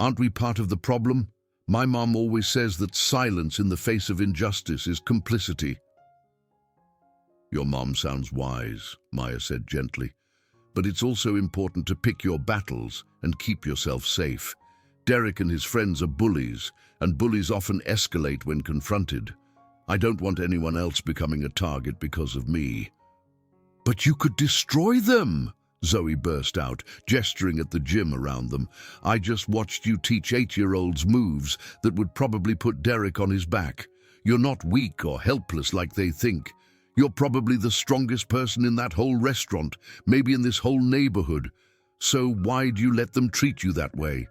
Speaker 1: aren't we part of the problem? My mom always says that silence in the face of injustice is complicity." "Your mom sounds wise," Maya said gently. "But it's also important to pick your battles and keep yourself safe. Derek and his friends are bullies, and bullies often escalate when confronted. I don't want anyone else becoming a target because of me." "But you could destroy them!" Zoe burst out, gesturing at the gym around them. "I just watched you teach 8-year-olds moves that would probably put Derek on his back. You're not weak or helpless like they think. You're probably the strongest person in that whole restaurant, maybe in this whole neighborhood. So why do you let them treat you that way?"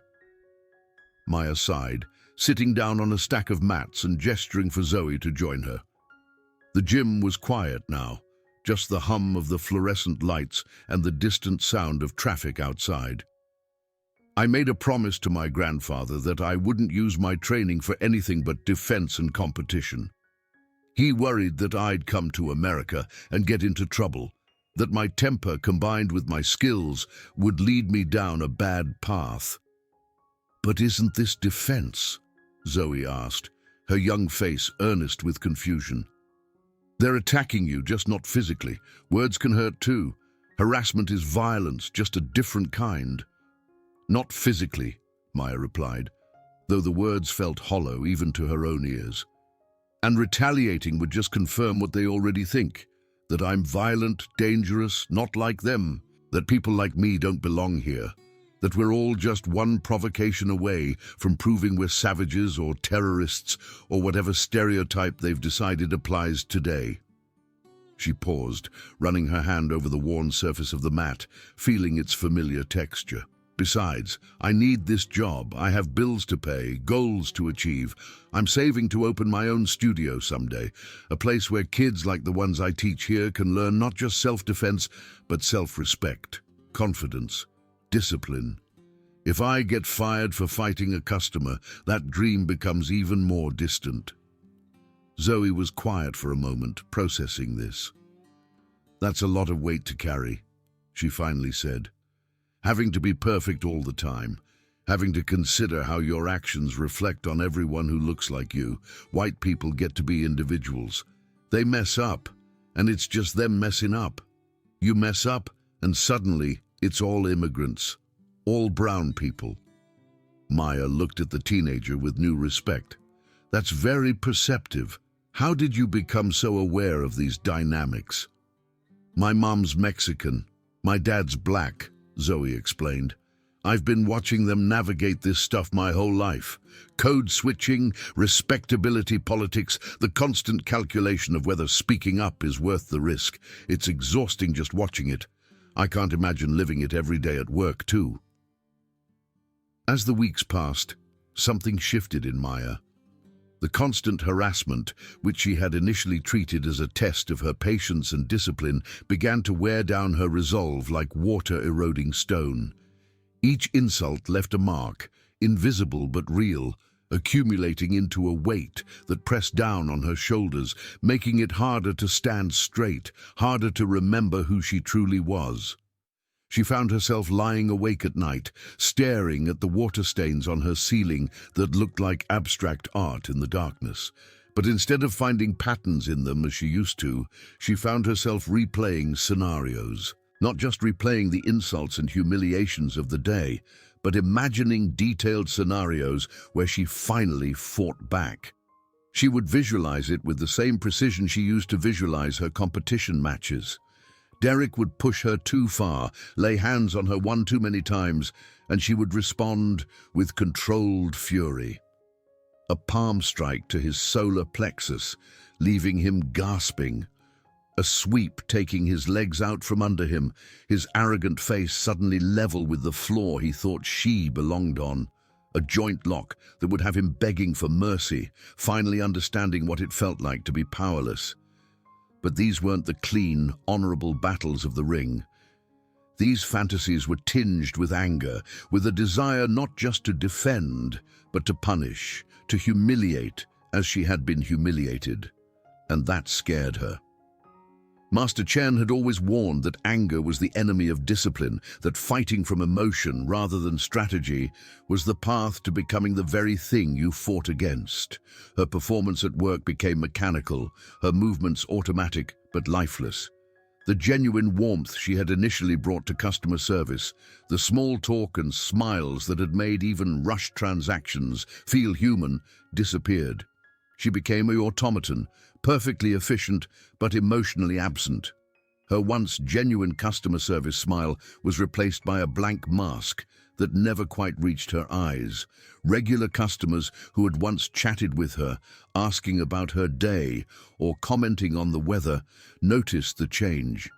Speaker 1: Maya sighed, sitting down on a stack of mats and gesturing for Zoe to join her. The gym was quiet now, just the hum of the fluorescent lights and the distant sound of traffic outside. "I made a promise to my grandfather that I wouldn't use my training for anything but defense and competition. He worried that I'd come to America and get into trouble, that my temper combined with my skills would lead me down a bad path." "But isn't this defense?" Zoe asked, her young face earnest with confusion. "They're attacking you, just not physically. Words can hurt too. Harassment is violence, just a different kind." "Not physically," Maya replied, though the words felt hollow even to her own ears. "And retaliating would just confirm what they already think, that I'm violent, dangerous, not like them, that people like me don't belong here, that we're all just one provocation away from proving we're savages or terrorists or whatever stereotype they've decided applies today." She paused, running her hand over the worn surface of the mat, feeling its familiar texture. Besides, I need this job. I have bills to pay, goals to achieve. I'm saving to open my own studio someday, a place where kids like the ones I teach here can learn not just self-defense, but self-respect, confidence, discipline. If I get fired for fighting a customer, that dream becomes even more distant. Zoe was quiet for a moment, processing this. That's a lot of weight to carry, she finally said. Having to be perfect all the time, having to consider how your actions reflect on everyone who looks like you. White people get to be individuals. They mess up, and it's just them messing up. You mess up, and suddenly it's all immigrants, all brown people. Maya looked at the teenager with new respect. That's very perceptive. How did you become so aware of these dynamics? My mom's Mexican, my dad's black, Zoe explained. I've been watching them navigate this stuff my whole life. Code switching, respectability politics, the constant calculation of whether speaking up is worth the risk. It's exhausting just watching it. I can't imagine living it every day at work too. As the weeks passed, something shifted in Maya. The constant harassment, which she had initially treated as a test of her patience and discipline, began to wear down her resolve like water-eroding stone. Each insult left a mark, invisible but real, accumulating into a weight that pressed down on her shoulders, making it harder to stand straight, harder to remember who she truly was. She found herself lying awake at night, staring at the water stains on her ceiling that looked like abstract art in the darkness. But instead of finding patterns in them as she used to, she found herself replaying scenarios. Not just replaying the insults and humiliations of the day, but imagining detailed scenarios where she finally fought back. She would visualize it with the same precision she used to visualize her competition matches. Derek would push her too far, lay hands on her one too many times, and she would respond with controlled fury. A palm strike to his solar plexus, leaving him gasping. A sweep taking his legs out from under him, his arrogant face suddenly level with the floor he thought she belonged on. A joint lock that would have him begging for mercy, finally understanding what it felt like to be powerless. But these weren't the clean, honorable battles of the ring. These fantasies were tinged with anger, with a desire not just to defend, but to punish, to humiliate, as she had been humiliated. And that scared her. Master Chen had always warned that anger was the enemy of discipline, that fighting from emotion rather than strategy was the path to becoming the very thing you fought against. Her performance at work became mechanical, her movements automatic but lifeless. The genuine warmth she had initially brought to customer service, the small talk and smiles that had made even rushed transactions feel human, disappeared. She became an automaton, perfectly efficient but emotionally absent. Her once genuine customer service smile was replaced by a blank mask that never quite reached her eyes. Regular customers who had once chatted with her, asking about her day or commenting on the weather, noticed the change.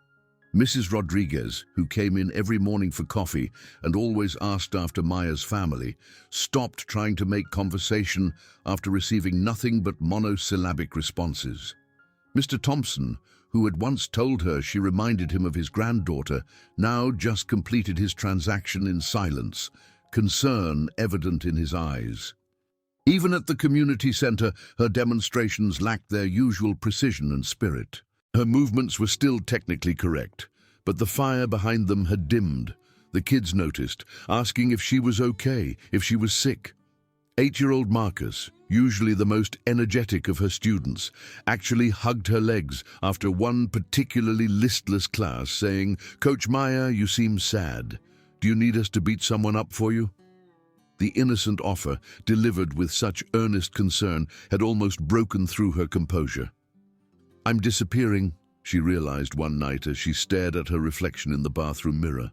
Speaker 1: Mrs. Rodriguez, who came in every morning for coffee and always asked after Maya's family, stopped trying to make conversation after receiving nothing but monosyllabic responses. Mr. Thompson, who had once told her she reminded him of his granddaughter, now just completed his transaction in silence, concern evident in his eyes. Even at the community center, her demonstrations lacked their usual precision and spirit. Her movements were still technically correct, but the fire behind them had dimmed. The kids noticed, asking if she was okay, if she was sick. 8-year-old Marcus, usually the most energetic of her students, actually hugged her legs after one particularly listless class, saying, "Coach Maya, you seem sad. Do you need us to beat someone up for you?" The innocent offer, delivered with such earnest concern, had almost broken through her composure. "I'm disappearing," she realized one night as she stared at her reflection in the bathroom mirror.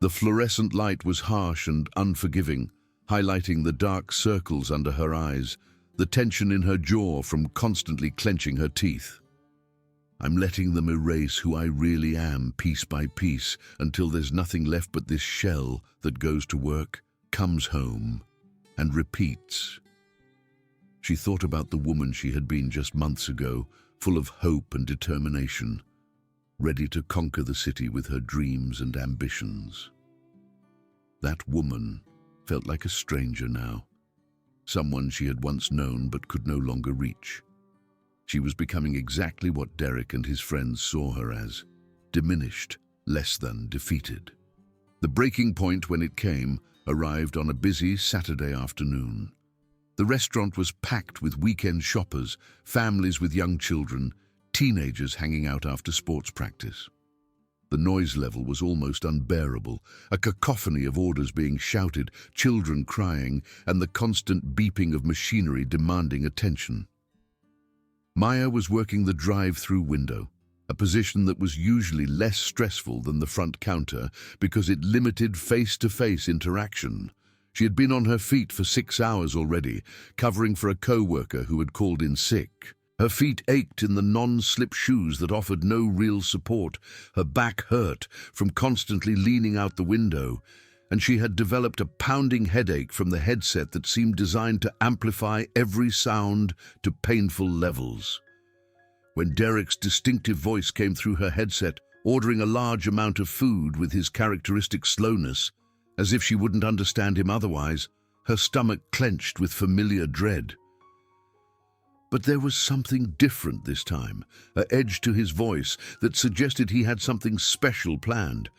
Speaker 1: The fluorescent light was harsh and unforgiving, highlighting the dark circles under her eyes, the tension in her jaw from constantly clenching her teeth. I'm letting them erase who I really am piece by piece until there's nothing left but this shell that goes to work, comes home, and repeats. She thought about the woman she had been just months ago, full of hope and determination, ready to conquer the city with her dreams and ambitions. That woman felt like a stranger now, someone she had once known but could no longer reach. She was becoming exactly what Derek and his friends saw her as, diminished, less than defeated. The breaking point, when it came, arrived on a busy Saturday afternoon. The restaurant was packed with weekend shoppers, families with young children, teenagers hanging out after sports practice. The noise level was almost unbearable, a cacophony of orders being shouted, children crying, and the constant beeping of machinery demanding attention. Maya was working the drive-through window, a position that was usually less stressful than the front counter because it limited face-to-face interaction. She had been on her feet for 6 hours already, covering for a co-worker who had called in sick. Her feet ached in the non-slip shoes that offered no real support. Her back hurt from constantly leaning out the window, and she had developed a pounding headache from the headset that seemed designed to amplify every sound to painful levels. When Derek's distinctive voice came through her headset, ordering a large amount of food with his characteristic slowness, as if she wouldn't understand him otherwise, her stomach clenched with familiar dread. But there was something different this time, an edge to his voice that suggested he had something special planned.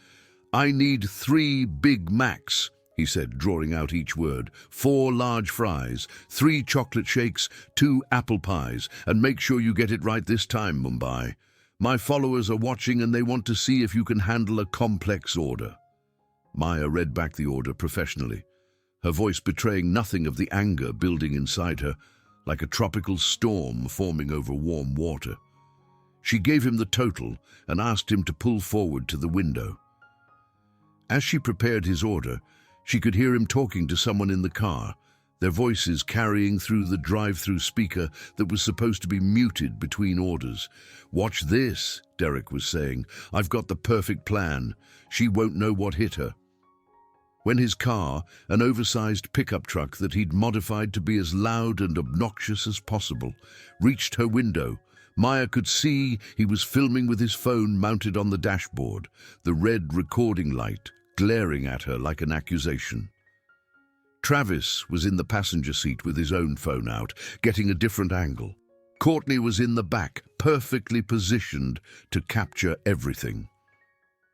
Speaker 1: "I need 3 Big Macs," he said, drawing out each word, 4 large fries, 3 chocolate shakes, 2 apple pies, and make sure you get it right this time, Mumbai. My followers are watching and they want to see if you can handle a complex order. Maya read back the order professionally, her voice betraying nothing of the anger building inside her, like a tropical storm forming over warm water. She gave him the total and asked him to pull forward to the window. As she prepared his order, she could hear him talking to someone in the car, their voices carrying through the drive-through speaker that was supposed to be muted between orders. "Watch this," Derek was saying. "I've got the perfect plan. She won't know what hit her." When his car, an oversized pickup truck that he'd modified to be as loud and obnoxious as possible, reached her window, Maya could see he was filming with his phone mounted on the dashboard, the red recording light glaring at her like an accusation. Travis was in the passenger seat with his own phone out, getting a different angle. Courtney was in the back, perfectly positioned to capture everything.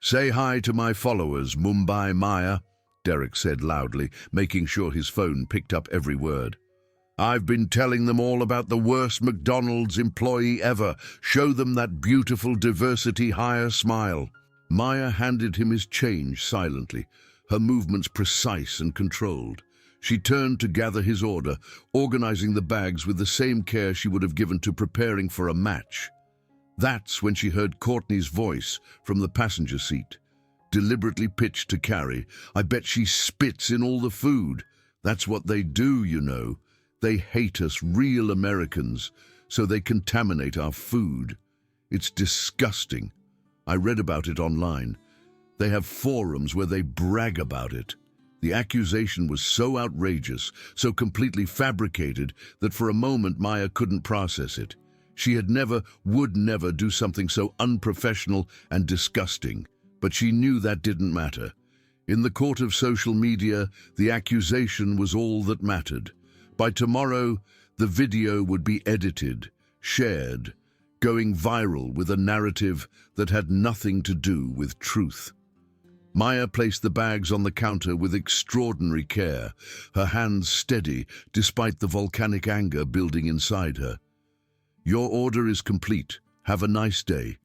Speaker 1: "Say hi to my followers, Mumbai Maya," Derek said loudly, making sure his phone picked up every word. "I've been telling them all about the worst McDonald's employee ever. Show them that beautiful diversity hire smile." Maya handed him his change silently, her movements precise and controlled. She turned to gather his order, organizing the bags with the same care she would have given to preparing for a match. That's when she heard Courtney's voice from the passenger seat, deliberately pitched to Carrie. "I bet she spits in all the food. That's what they do, you know. They hate us, real Americans, so they contaminate our food. It's disgusting. I read about it online. They have forums where they brag about it." The accusation was so outrageous, so completely fabricated, that for a moment Maya couldn't process it. She had never, would never do something so unprofessional and disgusting. But she knew that didn't matter. In the court of social media, the accusation was all that mattered. By tomorrow, the video would be edited, shared, going viral with a narrative that had nothing to do with truth. Maya placed the bags on the counter with extraordinary care, her hands steady despite the volcanic anger building inside her. "Your order is complete. Have a nice day."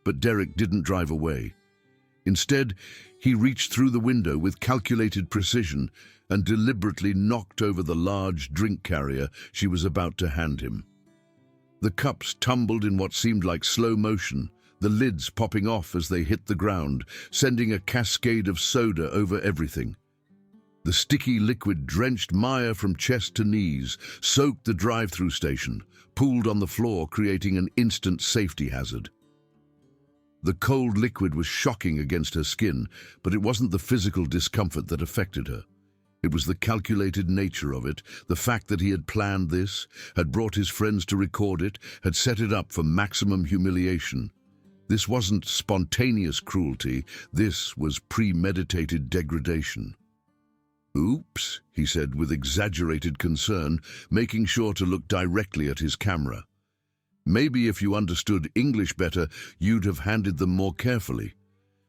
Speaker 1: But Derek didn't drive away. Instead, he reached through the window with calculated precision and deliberately knocked over the large drink carrier she was about to hand him. The cups tumbled in what seemed like slow motion, the lids popping off as they hit the ground, sending a cascade of soda over everything. The sticky liquid drenched Maya from chest to knees, soaked the drive-through station, pooled on the floor, creating an instant safety hazard. The cold liquid was shocking against her skin, but it wasn't the physical discomfort that affected her. It was the calculated nature of it, the fact that he had planned this, had brought his friends to record it, had set it up for maximum humiliation. This wasn't spontaneous cruelty, this was premeditated degradation. "Oops," he said with exaggerated concern, making sure to look directly at his camera. "Maybe if you understood English better, you'd have handled them more carefully.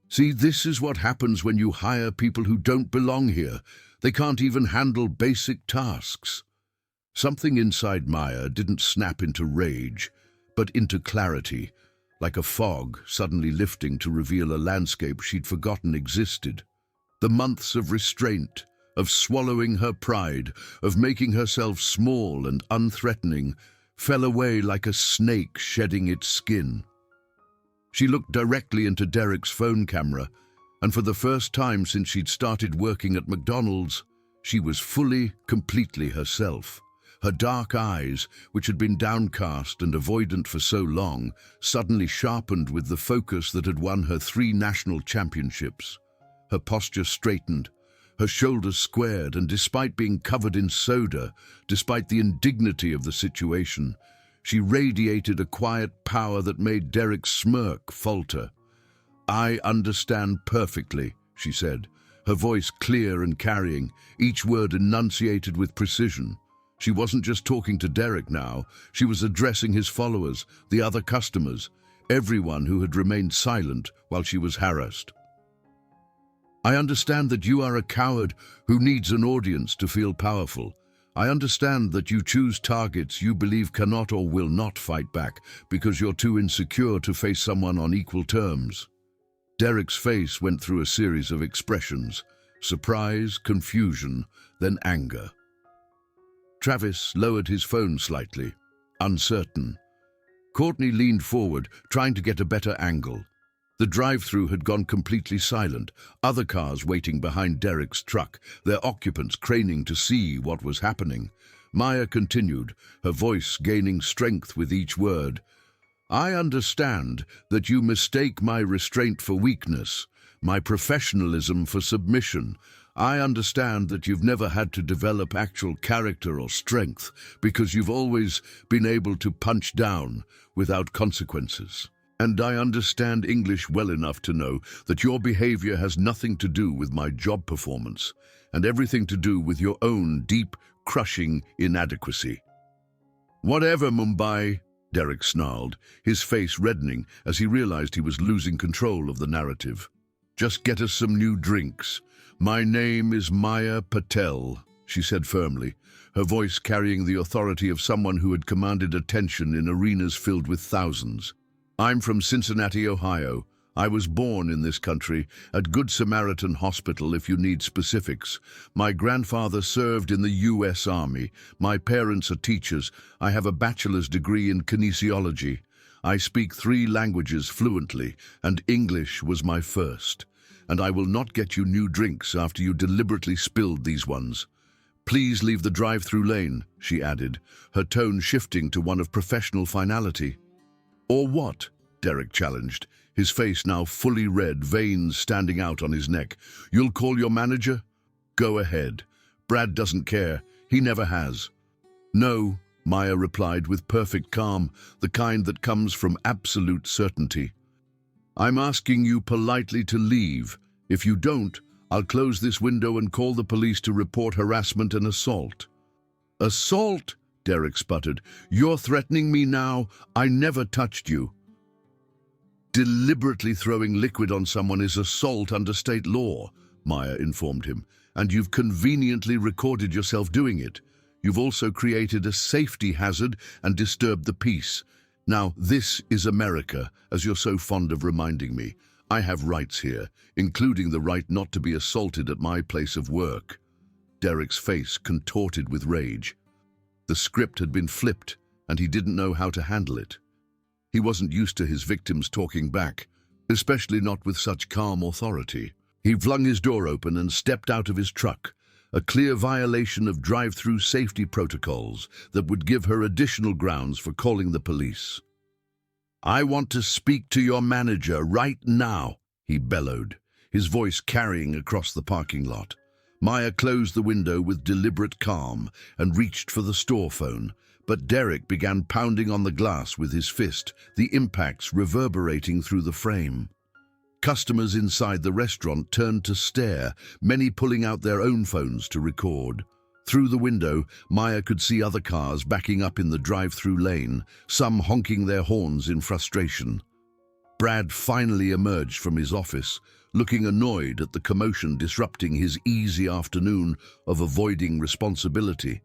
Speaker 1: See, this is what happens when you hire people who don't belong here. They can't even handle basic tasks." Something inside Maya didn't snap into rage, but into clarity, like a fog suddenly lifting to reveal a landscape she'd forgotten existed. The months of restraint, of swallowing her pride, of making herself small and unthreatening, fell away like a snake shedding its skin. She looked directly into Derek's phone camera, and for the first time since she'd started working at McDonald's, she was fully, completely herself. Her dark eyes, which had been downcast and avoidant for so long, suddenly sharpened with the focus that had won her 3 national championships. Her posture straightened, her shoulders squared, and despite being covered in soda, despite the indignity of the situation, she radiated a quiet power that made Derek's smirk falter. "I understand perfectly," she said, her voice clear and carrying, each word enunciated with precision. She wasn't just talking to Derek now, she was addressing his followers, the other customers, everyone who had remained silent while she was harassed. "I understand that you are a coward who needs an audience to feel powerful. I understand that you choose targets you believe cannot or will not fight back because you're too insecure to face someone on equal terms." Derek's face went through a series of expressions: surprise, confusion, then anger. Travis lowered his phone slightly, uncertain. Courtney leaned forward, trying to get a better angle. The drive-through had gone completely silent, other cars waiting behind Derek's truck, their occupants craning to see what was happening. Maya continued, her voice gaining strength with each word. "I understand that you mistake my restraint for weakness, my professionalism for submission. I understand that you've never had to develop actual character or strength because you've always been able to punch down without consequences. And I understand English well enough to know that your behavior has nothing to do with my job performance and everything to do with your own deep, crushing inadequacy." "Whatever, Mumbai," Derek snarled, his face reddening as he realized he was losing control of the narrative. "Just get us some new drinks. My name is Maya Patel," she said firmly, her voice carrying the authority of someone who had commanded attention in arenas filled with thousands. "I'm from Cincinnati, Ohio. I was born in this country, at Good Samaritan Hospital if you need specifics. My grandfather served in the U.S. Army. My parents are teachers. I have a bachelor's degree in kinesiology. I speak 3 languages fluently, and English was my first. And I will not get you new drinks after you deliberately spilled these ones. Please leave the drive-through lane," she added, her tone shifting to one of professional finality. "Or what?" Derek challenged, his face now fully red, veins standing out on his neck. "You'll call your manager?" "Go ahead. Brad doesn't care. He never has." "No," Maya replied with perfect calm, the kind that comes from absolute certainty. "I'm asking you politely to leave. If you don't, I'll close this window and call the police to report harassment and assault." "Assault?" Derek sputtered. "You're threatening me now? I never touched you." "Deliberately throwing liquid on someone is assault under state law," Maya informed him, "and you've conveniently recorded yourself doing it. You've also created a safety hazard and disturbed the peace. Now, this is America, as you're so fond of reminding me. I have rights here, including the right not to be assaulted at my place of work." Derek's face contorted with rage. The script had been flipped, and he didn't know how to handle it. He wasn't used to his victims talking back, especially not with such calm authority. He flung his door open and stepped out of his truck, a clear violation of drive-through safety protocols that would give her additional grounds for calling the police. "I want to speak to your manager right now," he bellowed, his voice carrying across the parking lot. Maya closed the window with deliberate calm and reached for the store phone, but Derek began pounding on the glass with his fist, the impacts reverberating through the frame. Customers inside the restaurant turned to stare, many pulling out their own phones to record. Through the window, Maya could see other cars backing up in the drive-through lane, some honking their horns in frustration. Brad finally emerged from his office, looking annoyed at the commotion disrupting his easy afternoon of avoiding responsibility.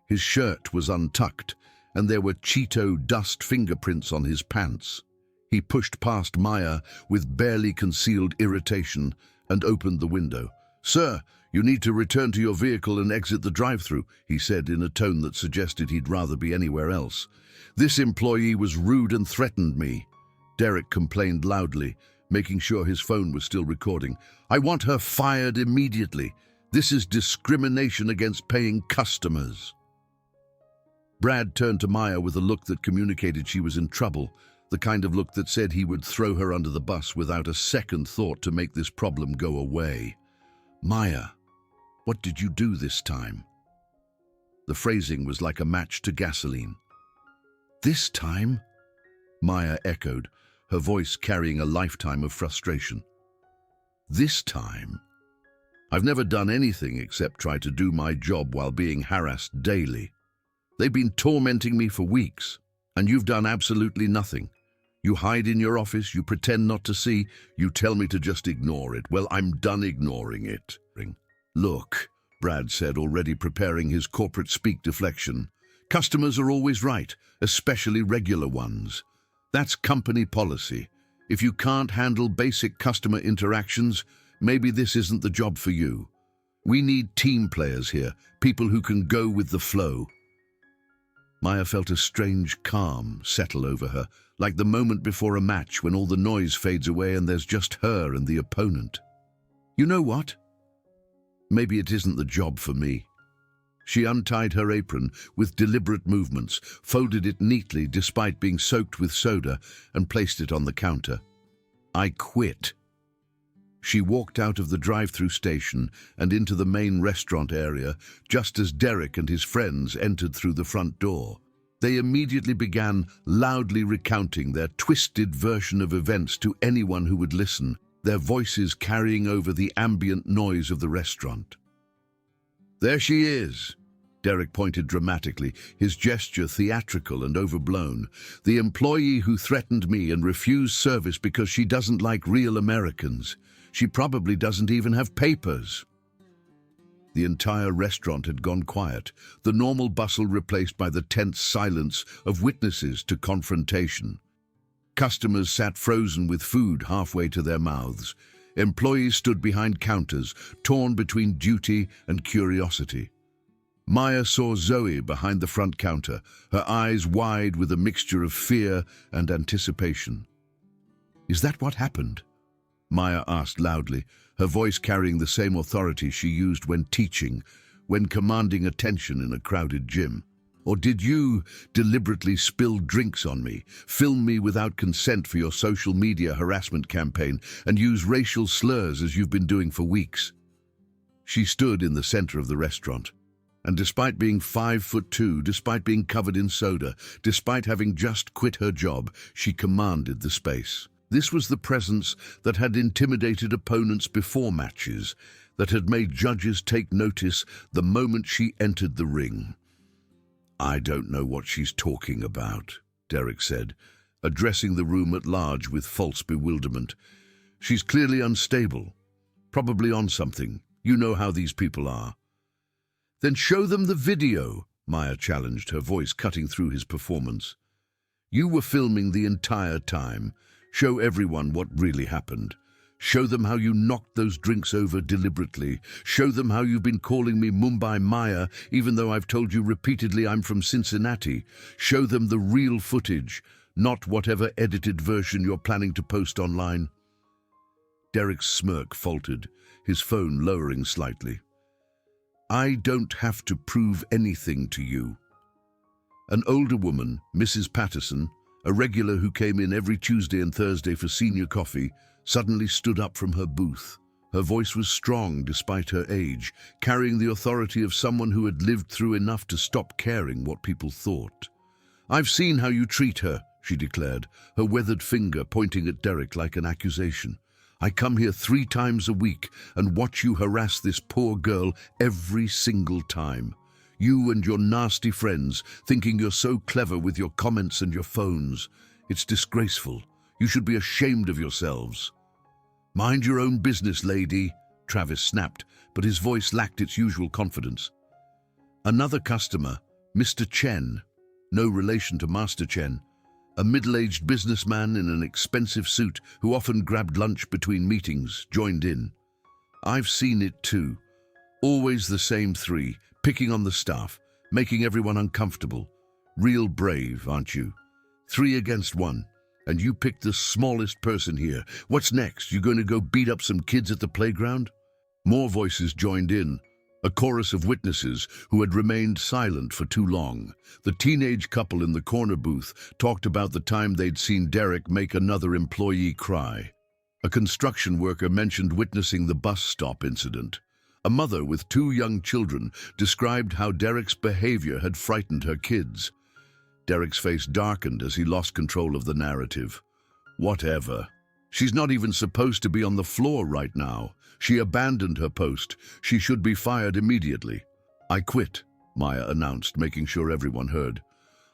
Speaker 1: His shirt was untucked, and there were Cheeto dust fingerprints on his pants. He pushed past Maya with barely concealed irritation and opened the window. "Sir, you need to return to your vehicle and exit the drive-through," he said in a tone that suggested he'd rather be anywhere else. "This employee was rude and threatened me." Derek complained loudly, making sure his phone was still recording. "I want her fired immediately. This is discrimination against paying customers." Brad turned to Maya with a look that communicated she was in trouble, the kind of look that said he would throw her under the bus without a second thought to make this problem go away. "Maya, what did you do this time?" The phrasing was like a match to gasoline. "This time?" Maya echoed, her voice carrying a lifetime of frustration. "This time? I've never done anything except try to do my job while being harassed daily. They've been tormenting me for weeks, and you've done absolutely nothing. You hide in your office, you pretend not to see, you tell me to just ignore it. Well, I'm done ignoring it." "Look," Brad said, already preparing his corporate speak deflection, "customers are always right, especially regular ones. That's company policy. If you can't handle basic customer interactions, maybe this isn't the job for you. We need team players here, people who can go with the flow." Maya felt a strange calm settle over her, like the moment before a match when all the noise fades away and there's just her and the opponent. "You know what? Maybe it isn't the job for me." She untied her apron with deliberate movements, folded it neatly despite being soaked with soda, and placed it on the counter. "I quit." She walked out of the drive-through station and into the main restaurant area just as Derek and his friends entered through the front door. They immediately began loudly recounting their twisted version of events to anyone who would listen, their voices carrying over the ambient noise of the restaurant. "There she is," Derek pointed dramatically, his gesture theatrical and overblown. "The employee who threatened me and refused service because she doesn't like real Americans. She probably doesn't even have papers." The entire restaurant had gone quiet, the normal bustle replaced by the tense silence of witnesses to confrontation. Customers sat frozen with food halfway to their mouths. Employees stood behind counters, torn between duty and curiosity. Maya saw Zoe behind the front counter, her eyes wide with a mixture of fear and anticipation. "Is that what happened?" Maya asked loudly, her voice carrying the same authority she used when teaching, when commanding attention in a crowded gym. "Or did you deliberately spill drinks on me, film me without consent for your social media harassment campaign, and use racial slurs as you've been doing for weeks?" She stood in the center of the restaurant, and despite being 5'2", despite being covered in soda, despite having just quit her job, she commanded the space. This was the presence that had intimidated opponents before matches, that had made judges take notice the moment she entered the ring. "I don't know what she's talking about," Derek said, addressing the room at large with false bewilderment. "She's clearly unstable, probably on something. You know how these people are." "Then show them the video," Maya challenged, her voice cutting through his performance. "You were filming the entire time. Show everyone what really happened. Show them how you knocked those drinks over deliberately. Show them how you've been calling me Mumbai Maya, even though I've told you repeatedly I'm from Cincinnati. Show them the real footage, not whatever edited version you're planning to post online." Derek's smirk faltered, his phone lowering slightly. I don't have to prove anything to you. An older woman, Mrs. Patterson, a regular who came in every Tuesday and Thursday for senior coffee, suddenly stood up from her booth. Her voice was strong despite her age, carrying the authority of someone who had lived through enough to stop caring what people thought. "I've seen how you treat her," she declared, her weathered finger pointing at Derek like an accusation. "I come here 3 times a week and watch you harass this poor girl every single time. You and your nasty friends, thinking you're so clever with your comments and your phones. It's disgraceful. You should be ashamed of yourselves." "Mind your own business, lady," Travis snapped, but his voice lacked its usual confidence. Another customer, Mr. Chen, no relation to Master Chen, a middle-aged businessman in an expensive suit who often grabbed lunch between meetings, joined in. "I've seen it too. Always the same 3, picking on the staff, making everyone uncomfortable. Real brave, aren't you? 3 against 1. And you picked the smallest person here. What's next? You going to go beat up some kids at the playground?" More voices joined in, a chorus of witnesses who had remained silent for too long. The teenage couple in the corner booth talked about the time they'd seen Derek make another employee cry. A construction worker mentioned witnessing the bus stop incident. A mother with 2 young children described how Derek's behavior had frightened her kids. Derek's face darkened as he lost control of the narrative. Whatever. She's not even supposed to be on the floor right now. She abandoned her post. She should be fired immediately. "I quit," Maya announced, making sure everyone heard.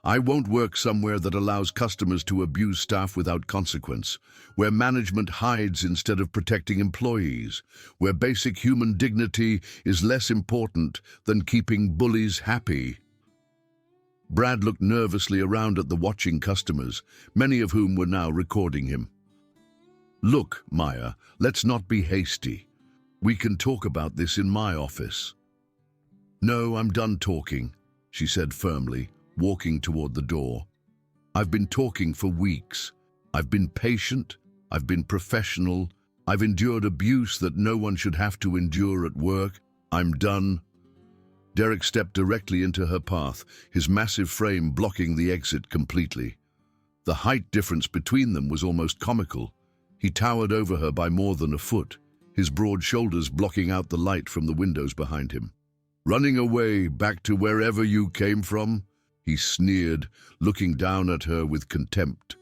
Speaker 1: "I won't work somewhere that allows customers to abuse staff without consequence, where management hides instead of protecting employees, where basic human dignity is less important than keeping bullies happy." Brad looked nervously around at the watching customers, many of whom were now recording him. "Look, Maya, let's not be hasty. We can talk about this in my office." "No, I'm done talking," she said firmly, walking toward the door. "I've been talking for weeks. I've been patient, I've been professional, I've endured abuse that no one should have to endure at work. I'm done." Derek stepped directly into her path, his massive frame blocking the exit completely. The height difference between them was almost comical. He towered over her by more than a foot, his broad shoulders blocking out the light from the windows behind him. "Running away back to wherever you came from?" he sneered, looking down at her with contempt.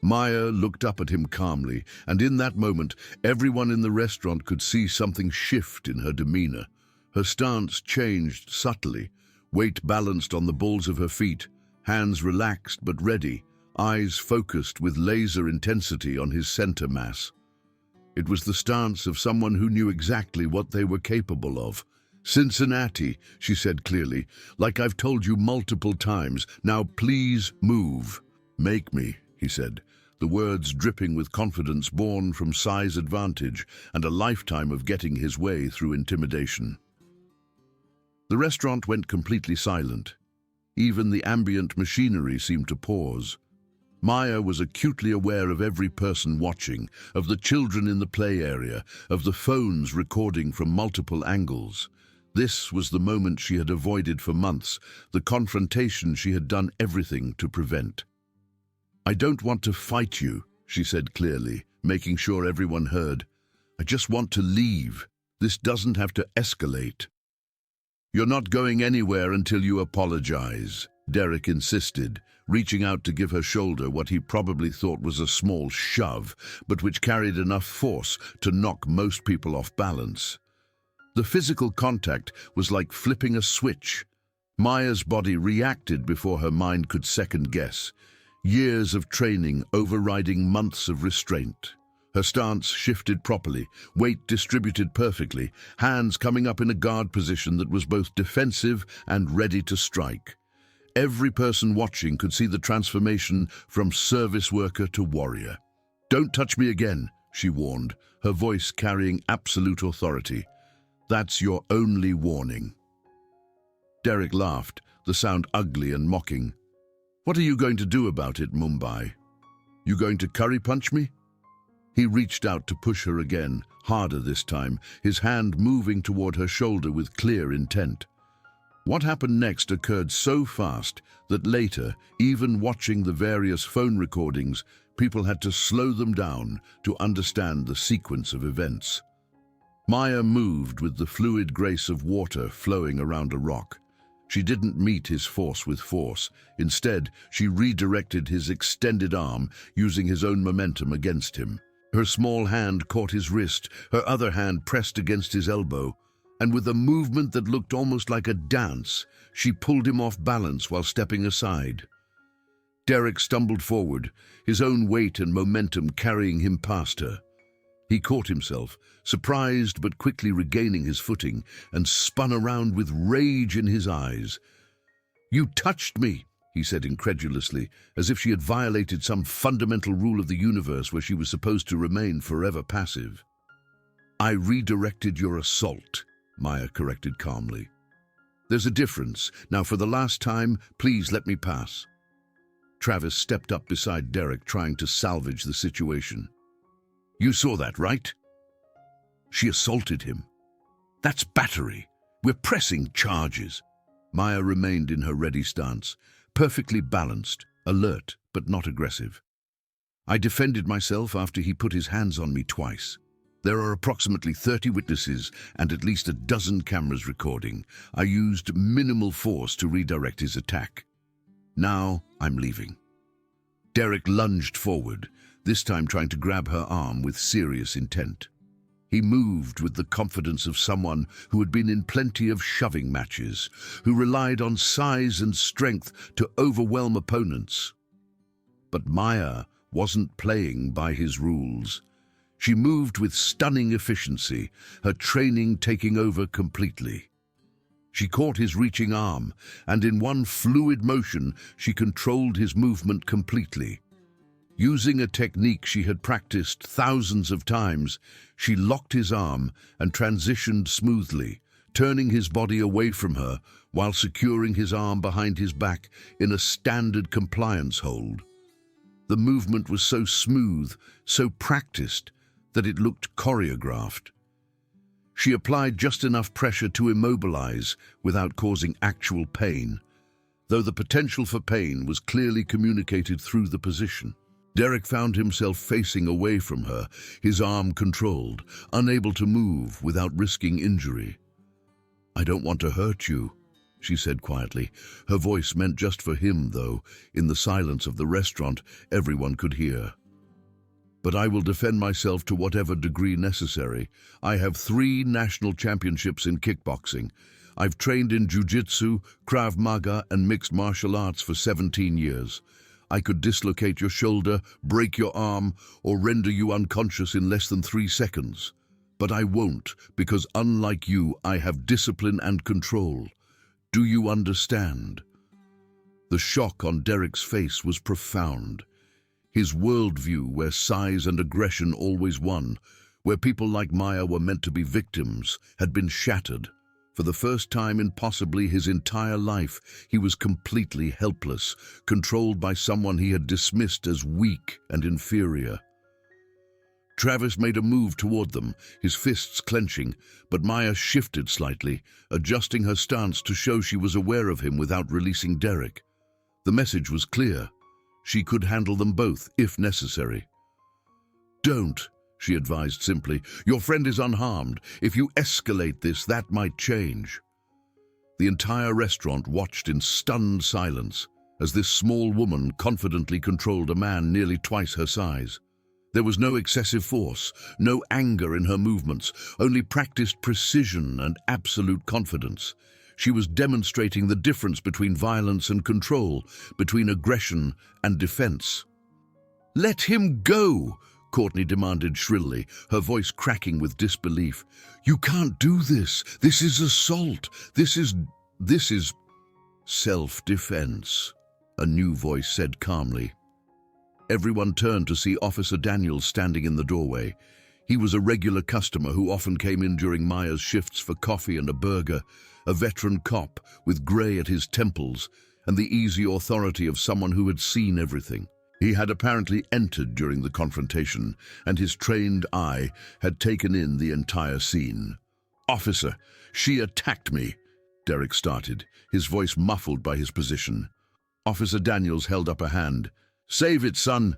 Speaker 1: Maya looked up at him calmly, and in that moment, everyone in the restaurant could see something shift in her demeanor. Her stance changed subtly, weight balanced on the balls of her feet, hands relaxed but ready, eyes focused with laser intensity on his center mass. It was the stance of someone who knew exactly what they were capable of. "Cincinnati," she said clearly, "like I've told you multiple times. Now please move." "Make me," he said, the words dripping with confidence born from size advantage and a lifetime of getting his way through intimidation. The restaurant went completely silent. Even the ambient machinery seemed to pause. Maya was acutely aware of every person watching, of the children in the play area, of the phones recording from multiple angles. This was the moment she had avoided for months, the confrontation she had done everything to prevent. "I don't want to fight you," she said clearly, making sure everyone heard. "I just want to leave. This doesn't have to escalate." "You're not going anywhere until you apologize," Derek insisted, reaching out to give her shoulder what he probably thought was a small shove, but which carried enough force to knock most people off balance. The physical contact was like flipping a switch. Maya's body reacted before her mind could second-guess. Years of training overriding months of restraint. Her stance shifted properly, weight distributed perfectly, hands coming up in a guard position that was both defensive and ready to strike. Every person watching could see the transformation from service worker to warrior. "Don't touch me again," she warned, her voice carrying absolute authority. "That's your only warning." Derek laughed, the sound ugly and mocking. "What are you going to do about it, Mumbai? You going to curry punch me?" He reached out to push her again, harder this time, his hand moving toward her shoulder with clear intent. What happened next occurred so fast that later, even watching the various phone recordings, people had to slow them down to understand the sequence of events. Maya moved with the fluid grace of water flowing around a rock. She didn't meet his force with force. Instead, she redirected his extended arm, using his own momentum against him. Her small hand caught his wrist, her other hand pressed against his elbow, and with a movement that looked almost like a dance, she pulled him off balance while stepping aside. Derek stumbled forward, his own weight and momentum carrying him past her. He caught himself, surprised but quickly regaining his footing, and spun around with rage in his eyes. "You touched me," he said incredulously, as if she had violated some fundamental rule of the universe where she was supposed to remain forever passive. "I redirected your assault," Maya corrected calmly. "There's a difference. Now, for the last time, please let me pass." Travis stepped up beside Derek, trying to salvage the situation. "You saw that, right? She assaulted him. That's battery. We're pressing charges." Maya remained in her ready stance, perfectly balanced, alert, but not aggressive. "I defended myself after he put his hands on me twice. There are approximately 30 witnesses and at least a dozen cameras recording. I used minimal force to redirect his attack. Now I'm leaving." Derek lunged forward, this time trying to grab her arm with serious intent. He moved with the confidence of someone who had been in plenty of shoving matches, who relied on size and strength to overwhelm opponents. But Maya wasn't playing by his rules. She moved with stunning efficiency, her training taking over completely. She caught his reaching arm, and in one fluid motion, she controlled his movement completely. Using a technique she had practiced thousands of times, she locked his arm and transitioned smoothly, turning his body away from her while securing his arm behind his back in a standard compliance hold. The movement was so smooth, so practiced, that it looked choreographed. She applied just enough pressure to immobilize without causing actual pain, though the potential for pain was clearly communicated through the position. Derek found himself facing away from her, his arm controlled, unable to move without risking injury. "I don't want to hurt you," she said quietly. Her voice meant just for him, though, in the silence of the restaurant, everyone could hear. "But I will defend myself to whatever degree necessary. I have 3 national championships in kickboxing. I've trained in jiu-jitsu, Krav Maga, and mixed martial arts for 17 years. I could dislocate your shoulder, break your arm, or render you unconscious in less than 3 seconds. But I won't, because unlike you, I have discipline and control. Do you understand?" The shock on Derek's face was profound. His worldview, where size and aggression always won, where people like Maya were meant to be victims, had been shattered. For the first time in possibly his entire life, he was completely helpless, controlled by someone he had dismissed as weak and inferior. Travis made a move toward them, his fists clenching, but Maya shifted slightly, adjusting her stance to show she was aware of him without releasing Derek. The message was clear. She could handle them both, if necessary. "Don't," she advised simply. "Your friend is unharmed. If you escalate this, that might change." The entire restaurant watched in stunned silence as this small woman confidently controlled a man nearly twice her size. There was no excessive force, no anger in her movements, only practiced precision and absolute confidence. She was demonstrating the difference between violence and control, between aggression and defense. "Let him go!" Courtney demanded shrilly, her voice cracking with disbelief. "You can't do this. This is assault. This is self-defense," a new voice said calmly. Everyone turned to see Officer Daniels standing in the doorway. He was a regular customer who often came in during Maya's shifts for coffee and a burger, a veteran cop with gray at his temples and the easy authority of someone who had seen everything. He had apparently entered during the confrontation, and his trained eye had taken in the entire scene. "Officer, she attacked me," Derek started, his voice muffled by his position. Officer Daniels held up a hand. "Save it, son.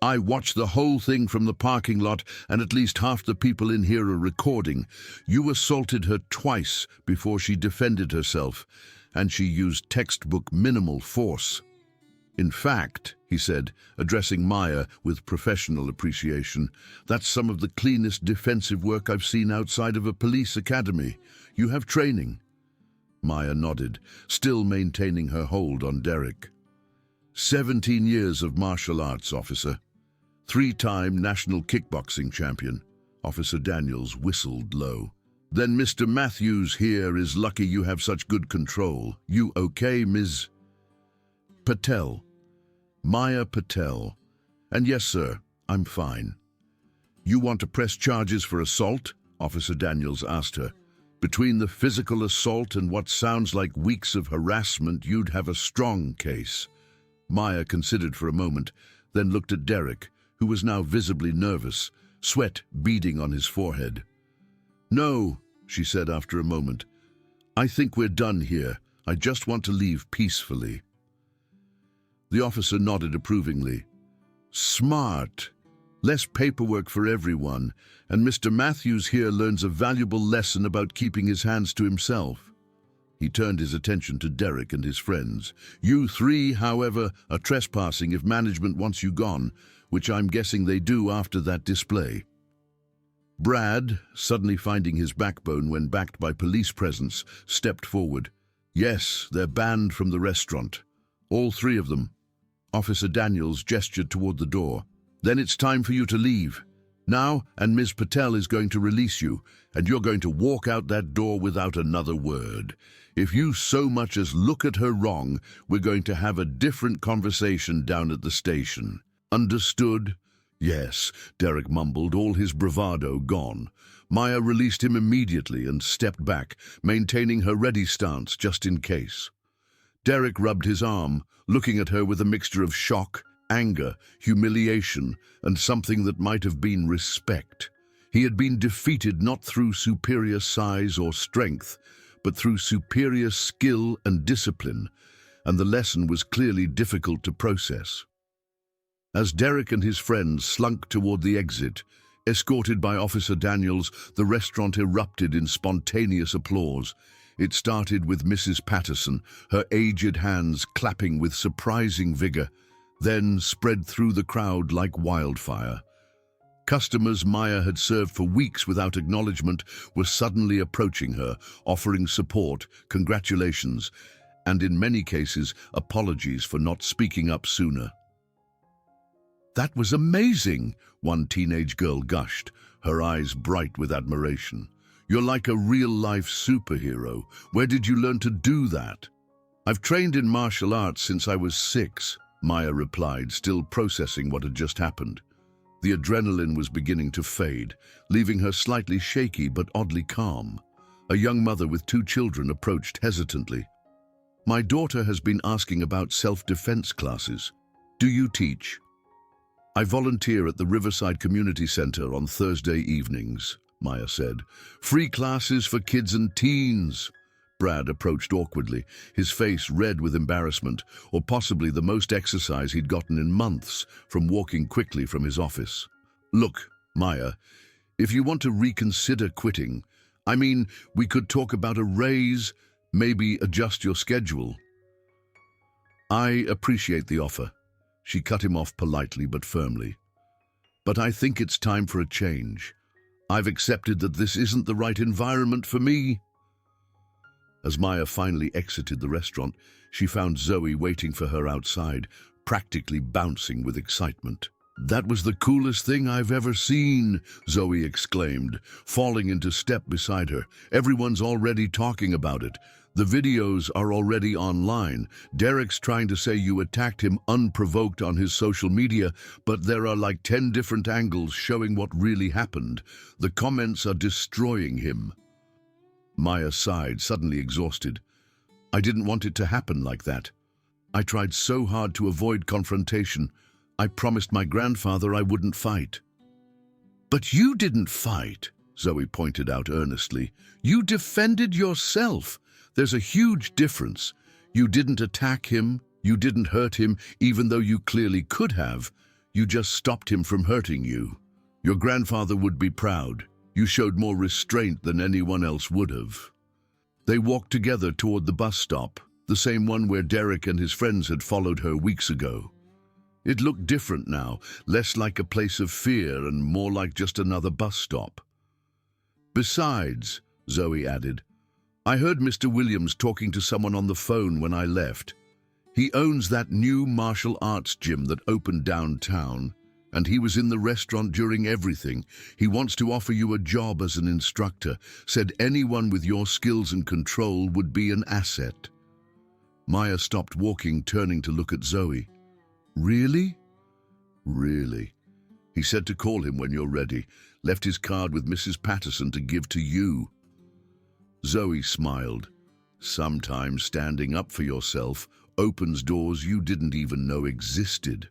Speaker 1: I watched the whole thing from the parking lot, and at least half the people in here are recording. You assaulted her twice before she defended herself, and she used textbook minimal force. In fact," he said, addressing Maya with professional appreciation, "that's some of the cleanest defensive work I've seen outside of a police academy. You have training." Maya nodded, still maintaining her hold on Derek. 17 years of martial arts, officer. 3-time national kickboxing champion." Officer Daniels whistled low. "Then Mr. Matthews here is lucky you have such good control. You okay, Ms. Patel?" "Maya Patel. And yes, sir, I'm fine." "You want to press charges for assault?" Officer Daniels asked her. "Between the physical assault and what sounds like weeks of harassment, you'd have a strong case." Maya considered for a moment, then looked at Derek, who was now visibly nervous, sweat beading on his forehead. "No," she said after a moment. "I think we're done here. I just want to leave peacefully." The officer nodded approvingly. "Smart. Less paperwork for everyone, and Mr. Matthews here learns a valuable lesson about keeping his hands to himself." He turned his attention to Derek and his friends. "You three, however, are trespassing if management wants you gone, which I'm guessing they do after that display." Brad, suddenly finding his backbone when backed by police presence, stepped forward. "Yes, they're banned from the restaurant. All 3 of them." Officer Daniels gestured toward the door. "Then it's time for you to leave. Now, and Ms. Patel is going to release you, and you're going to walk out that door without another word. If you so much as look at her wrong, we're going to have a different conversation down at the station. Understood?" "Yes," Derek mumbled, all his bravado gone. Maya released him immediately and stepped back, maintaining her ready stance just in case. Derek rubbed his arm, looking at her with a mixture of shock, anger, humiliation, and something that might have been respect. He had been defeated not through superior size or strength, but through superior skill and discipline, and the lesson was clearly difficult to process. As Derek and his friends slunk toward the exit, escorted by Officer Daniels, the restaurant erupted in spontaneous applause. It started with Mrs. Patterson, her aged hands clapping with surprising vigor, then spread through the crowd like wildfire. Customers Maya had served for weeks without acknowledgement were suddenly approaching her, offering support, congratulations, and in many cases, apologies for not speaking up sooner. "That was amazing," one teenage girl gushed, her eyes bright with admiration. "You're like a real-life superhero. Where did you learn to do that?" "I've trained in martial arts since I was 6, Maya replied, still processing what had just happened. The adrenaline was beginning to fade, leaving her slightly shaky but oddly calm. A young mother with 2 children approached hesitantly. "My daughter has been asking about self-defense classes. Do you teach?" "I volunteer at the Riverside Community Center on Thursday evenings," Maya said. "Free classes for kids and teens." Brad approached awkwardly, his face red with embarrassment, or possibly the most exercise he'd gotten in months from walking quickly from his office. "Look, Maya, if you want to reconsider quitting, we could talk about a raise, maybe adjust your schedule." "I appreciate the offer." She cut him off politely but firmly. "But I think it's time for a change. I've accepted that this isn't the right environment for me." As Maya finally exited the restaurant, she found Zoe waiting for her outside, practically bouncing with excitement. "That was the coolest thing I've ever seen," Zoe exclaimed, falling into step beside her. "Everyone's already talking about it. The videos are already online. Derek's trying to say you attacked him unprovoked on his social media, but there are like 10 different angles showing what really happened. The comments are destroying him." Maya sighed, suddenly exhausted. "I didn't want it to happen like that. I tried so hard to avoid confrontation. I promised my grandfather I wouldn't fight." "But you didn't fight," Zoe pointed out earnestly. "You defended yourself. There's a huge difference. You didn't attack him, you didn't hurt him, even though you clearly could have. You just stopped him from hurting you. Your grandfather would be proud. You showed more restraint than anyone else would have." They walked together toward the bus stop, the same one where Derek and his friends had followed her weeks ago. It looked different now, less like a place of fear and more like just another bus stop. "Besides," Zoe added, "I heard Mr. Williams talking to someone on the phone when I left. He owns that new martial arts gym that opened downtown, and he was in the restaurant during everything. He wants to offer you a job as an instructor, said anyone with your skills and control would be an asset." Maya stopped walking, turning to look at Zoe. "Really?" "Really. He said to call him when you're ready. Left his card with Mrs. Patterson to give to you." Zoe smiled. "Sometimes standing up for yourself opens doors you didn't even know existed."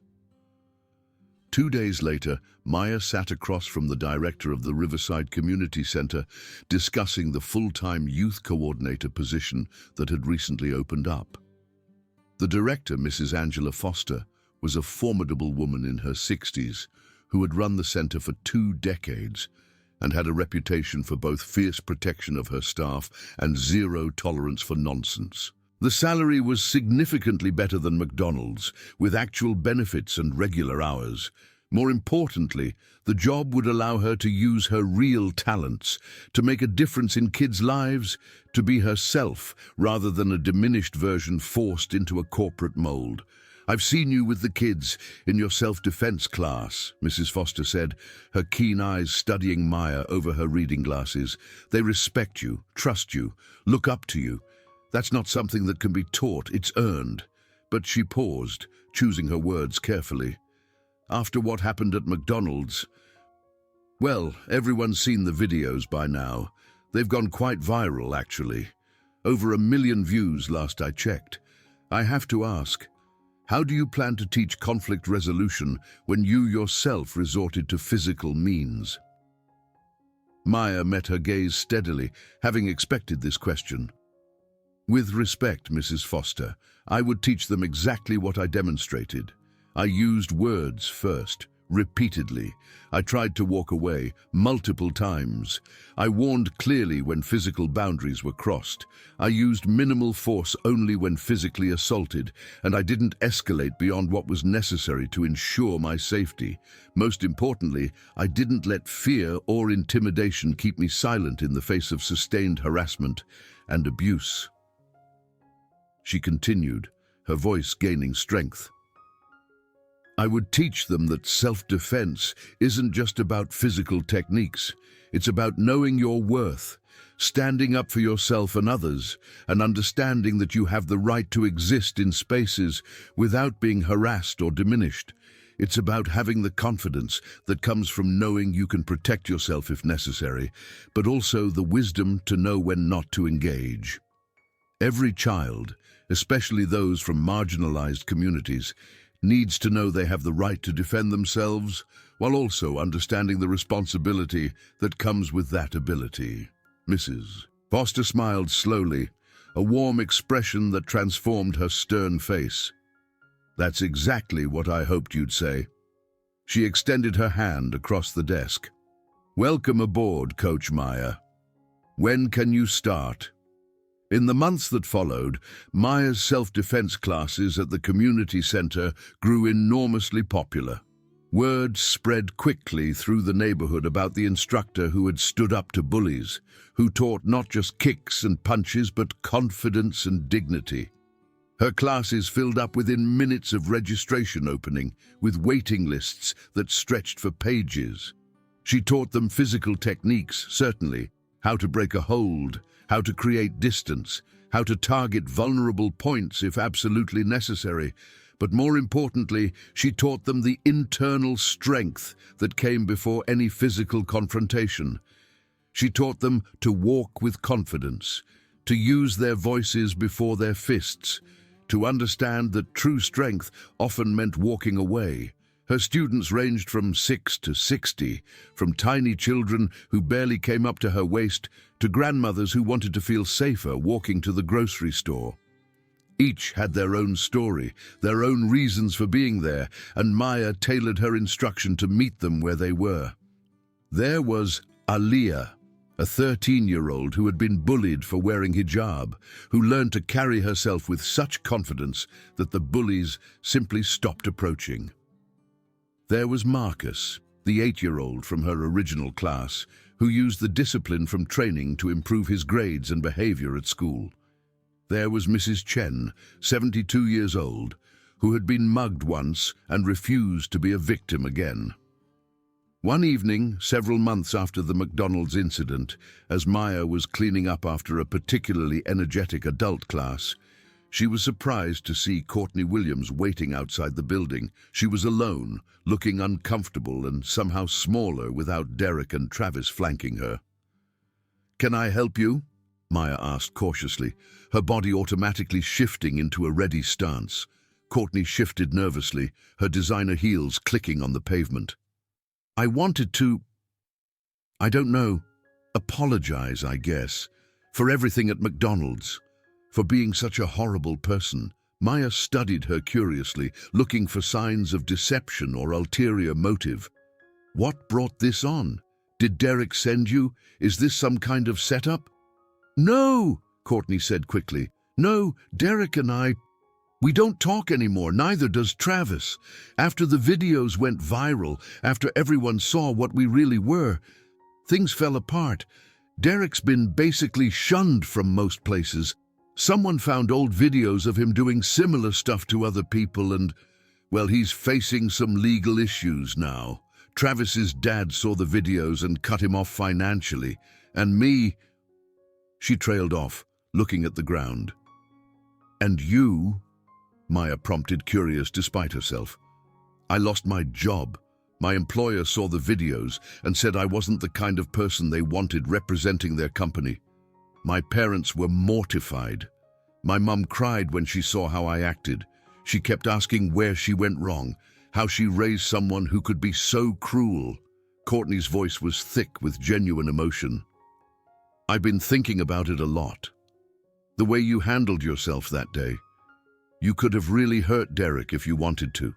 Speaker 1: 2 days later, Maya sat across from the director of the Riverside Community Center, discussing the full-time youth coordinator position that had recently opened up. The director, Mrs. Angela Foster, was a formidable woman in her 60s who had run the center for 2 decades and had a reputation for both fierce protection of her staff and zero tolerance for nonsense. The salary was significantly better than McDonald's, with actual benefits and regular hours. More importantly, the job would allow her to use her real talents, to make a difference in kids' lives, to be herself rather than a diminished version forced into a corporate mold. "I've seen you with the kids in your self-defense class," Mrs. Foster said, her keen eyes studying Maya over her reading glasses. "They respect you, trust you, look up to you. That's not something that can be taught, it's earned." But she paused, choosing her words carefully. "After what happened at McDonald's, well, everyone's seen the videos by now. They've gone quite viral, actually. Over 1 million views last I checked. I have to ask, how do you plan to teach conflict resolution when you yourself resorted to physical means?" Maya met her gaze steadily, having expected this question. "With respect, Mrs. Foster, I would teach them exactly what I demonstrated. I used words first, repeatedly. I tried to walk away, multiple times. I warned clearly when physical boundaries were crossed. I used minimal force only when physically assaulted, and I didn't escalate beyond what was necessary to ensure my safety. Most importantly, I didn't let fear or intimidation keep me silent in the face of sustained harassment and abuse." She continued, her voice gaining strength. "I would teach them that self-defense isn't just about physical techniques. It's about knowing your worth, standing up for yourself and others, and understanding that you have the right to exist in spaces without being harassed or diminished. It's about having the confidence that comes from knowing you can protect yourself if necessary, but also the wisdom to know when not to engage. Every child, especially those from marginalized communities, needs to know they have the right to defend themselves, while also understanding the responsibility that comes with that ability." Mrs. Foster smiled slowly, a warm expression that transformed her stern face. "That's exactly what I hoped you'd say." She extended her hand across the desk. "Welcome aboard, Coach Maya. When can you start?" In the months that followed, Maya's self-defense classes at the community center grew enormously popular. Word spread quickly through the neighborhood about the instructor who had stood up to bullies, who taught not just kicks and punches but confidence and dignity. Her classes filled up within minutes of registration opening, with waiting lists that stretched for pages. She taught them physical techniques, certainly, how to break a hold, how to create distance, how to target vulnerable points if absolutely necessary. But more importantly, she taught them the internal strength that came before any physical confrontation. She taught them to walk with confidence, to use their voices before their fists, to understand that true strength often meant walking away, Her students ranged from 6 to 60, from tiny children who barely came up to her waist to grandmothers who wanted to feel safer walking to the grocery store. Each had their own story, their own reasons for being there, and Maya tailored her instruction to meet them where they were. There was Aliyah, a 13-year-old who had been bullied for wearing hijab, who learned to carry herself with such confidence that the bullies simply stopped approaching. There was Marcus, the 8-year-old from her original class, who used the discipline from training to improve his grades and behavior at school. There was Mrs. Chen, 72 years old, who had been mugged once and refused to be a victim again. One evening, several months after the McDonald's incident, as Maya was cleaning up after a particularly energetic adult class, she was surprised to see Courtney Williams waiting outside the building. She was alone, looking uncomfortable and somehow smaller without Derek and Travis flanking her. "Can I help you?" Maya asked cautiously, her body automatically shifting into a ready stance. Courtney shifted nervously, her designer heels clicking on the pavement. "I wanted to, I don't know, apologize, I guess, for everything at McDonald's, for being such a horrible person." Maya studied her curiously, looking for signs of deception or ulterior motive. "What brought this on? Did Derek send you? Is this some kind of setup?" "No," Courtney said quickly. "No, Derek and we don't talk anymore, neither does Travis. After the videos went viral, after everyone saw what we really were, things fell apart. Derek's been basically shunned from most places. Someone found old videos of him doing similar stuff to other people and, well, he's facing some legal issues now. Travis's dad saw the videos and cut him off financially. And me..." She trailed off, looking at the ground. "And you?" Maya prompted, curious despite herself. "I lost my job. My employer saw the videos and said I wasn't the kind of person they wanted representing their company. My parents were mortified. My mum cried when she saw how I acted. She kept asking where she went wrong, how she raised someone who could be so cruel." Courtney's voice was thick with genuine emotion. "I've been thinking about it a lot. The way you handled yourself that day. You could have really hurt Derek if you wanted to.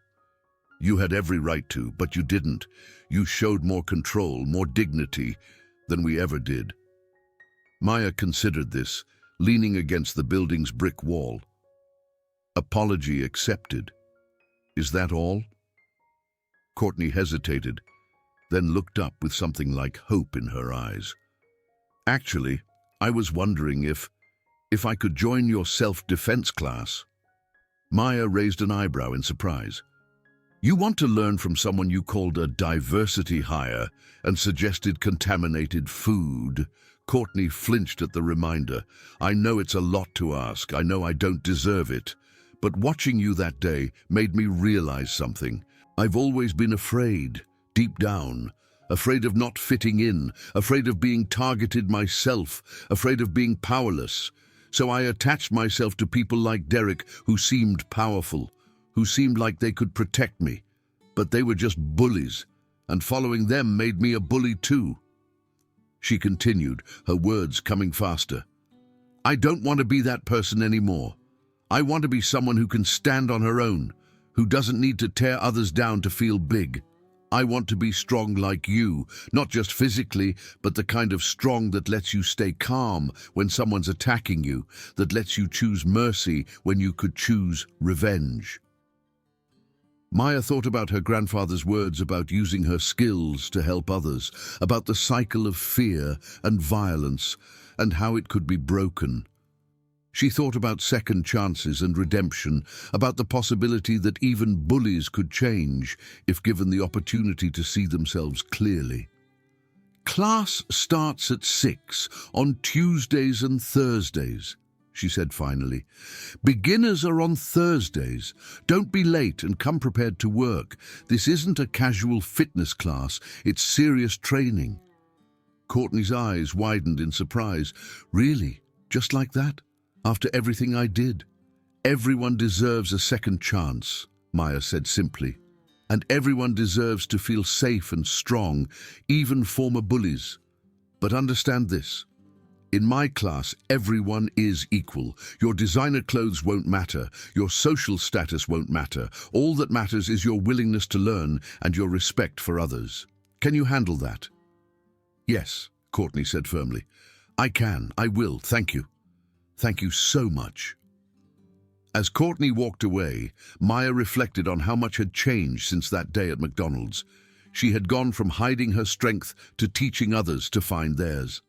Speaker 1: You had every right to, but you didn't. You showed more control, more dignity than we ever did." Maya considered this, leaning against the building's brick wall. "Apology accepted. Is that all?" Courtney hesitated, then looked up with something like hope in her eyes. "Actually, I was wondering if I could join your self-defense class." Maya raised an eyebrow in surprise. "You want to learn from someone you called a diversity hire and suggested contaminated food?" Courtney flinched at the reminder. "I know it's a lot to ask. I know I don't deserve it. But watching you that day made me realize something. I've always been afraid, deep down. Afraid of not fitting in, afraid of being targeted myself, afraid of being powerless. So I attached myself to people like Derek who seemed powerful, who seemed like they could protect me. But they were just bullies, and following them made me a bully too." She continued, her words coming faster. "I don't want to be that person anymore. I want to be someone who can stand on her own, who doesn't need to tear others down to feel big. I want to be strong like you, not just physically, but the kind of strong that lets you stay calm when someone's attacking you, that lets you choose mercy when you could choose revenge." Maya thought about her grandfather's words about using her skills to help others, about the cycle of fear and violence, and how it could be broken. She thought about second chances and redemption, about the possibility that even bullies could change if given the opportunity to see themselves clearly. "Class starts at 6 on Tuesdays and Thursdays," she said finally. "Beginners are on Thursdays. Don't be late and come prepared to work. This isn't a casual fitness class, it's serious training." Courtney's eyes widened in surprise. "Really? Just like that? After everything I did?" "Everyone deserves a second chance," Maya said simply. and everyone deserves to feel safe and strong, even former bullies. But understand this. In my class, everyone is equal. Your designer clothes won't matter. Your social status won't matter. All that matters is your willingness to learn and your respect for others. Can you handle that? Yes, Courtney said firmly. I can. I will. Thank you. Thank you so much. As Courtney walked away, Maya reflected on how much had changed since that day at McDonald's. She had gone from hiding her strength to teaching others to find theirs.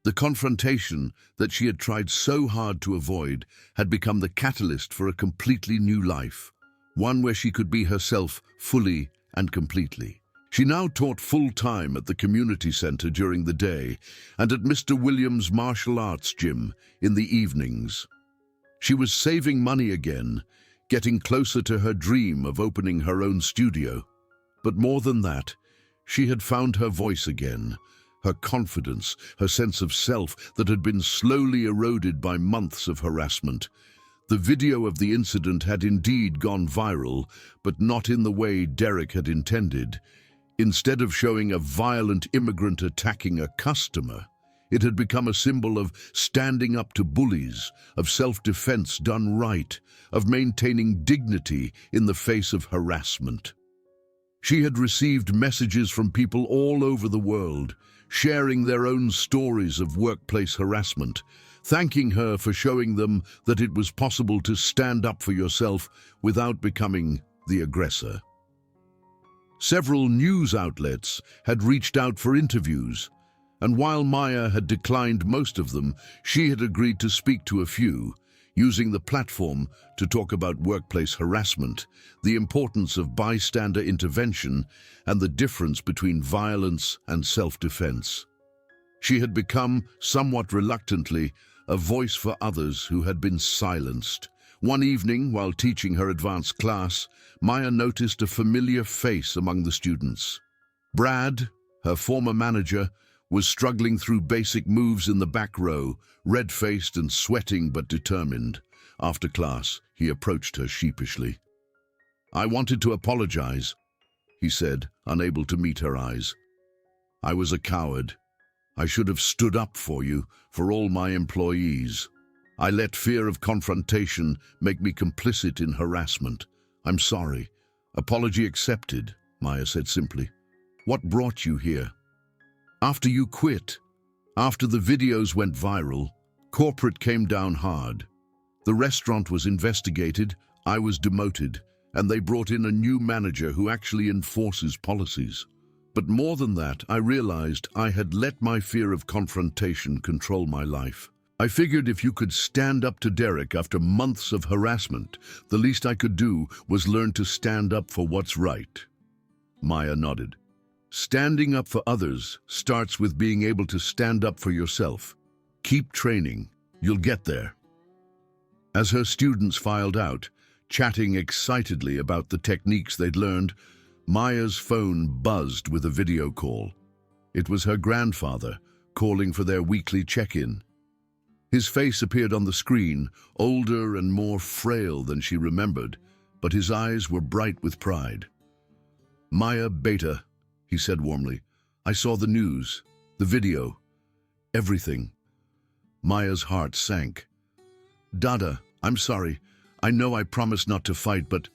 Speaker 1: The confrontation that she had tried so hard to avoid had become the catalyst for a completely new life, one where she could be herself fully and completely. She now taught full-time at the community center during the day and at Mr. Williams' martial arts gym in the evenings. She was saving money again, getting closer to her dream of opening her own studio. But more than that, she had found her voice again, her confidence, her sense of self that had been slowly eroded by months of harassment. The video of the incident had indeed gone viral, but not in the way Derek had intended. Instead of showing a violent immigrant attacking a customer, it had become a symbol of standing up to bullies, of self-defense done right, of maintaining dignity in the face of harassment. She had received messages from people all over the world, sharing their own stories of workplace harassment, thanking her for showing them that it was possible to stand up for yourself without becoming the aggressor. Several news outlets had reached out for interviews, and while Maya had declined most of them, she had agreed to speak to a few, using the platform to talk about workplace harassment, the importance of bystander intervention, and the difference between violence and self-defense. She had become, somewhat reluctantly, a voice for others who had been silenced. One evening, while teaching her advanced class, Maya noticed a familiar face among the students. Brad, her former manager, was struggling through basic moves in the back row, red-faced and sweating but determined. After class, he approached her sheepishly. "I wanted to apologize," he said, unable to meet her eyes. "I was a coward. I should have stood up for you, for all my employees. I let fear of confrontation make me complicit in harassment. I'm sorry. Apology accepted," Maya said simply. "What brought you here?" "After you quit, after the videos went viral, corporate came down hard. The restaurant was investigated, I was demoted, and they brought in a new manager who actually enforces policies. But more than that, I realized I had let my fear of confrontation control my life. I figured if you could stand up to Derek after months of harassment, the least I could do was learn to stand up for what's right." Maya nodded. "Standing up for others starts with being able to stand up for yourself. Keep training. You'll get there." As her students filed out, chatting excitedly about the techniques they'd learned, Maya's phone buzzed with a video call. It was her grandfather calling for their weekly check-in. His face appeared on the screen, older and more frail than she remembered, but his eyes were bright with pride. "Maya Beta," he said warmly. "I saw the news, the video, everything." Maya's heart sank. "Dada, I'm sorry. I know I promised not to fight, but—"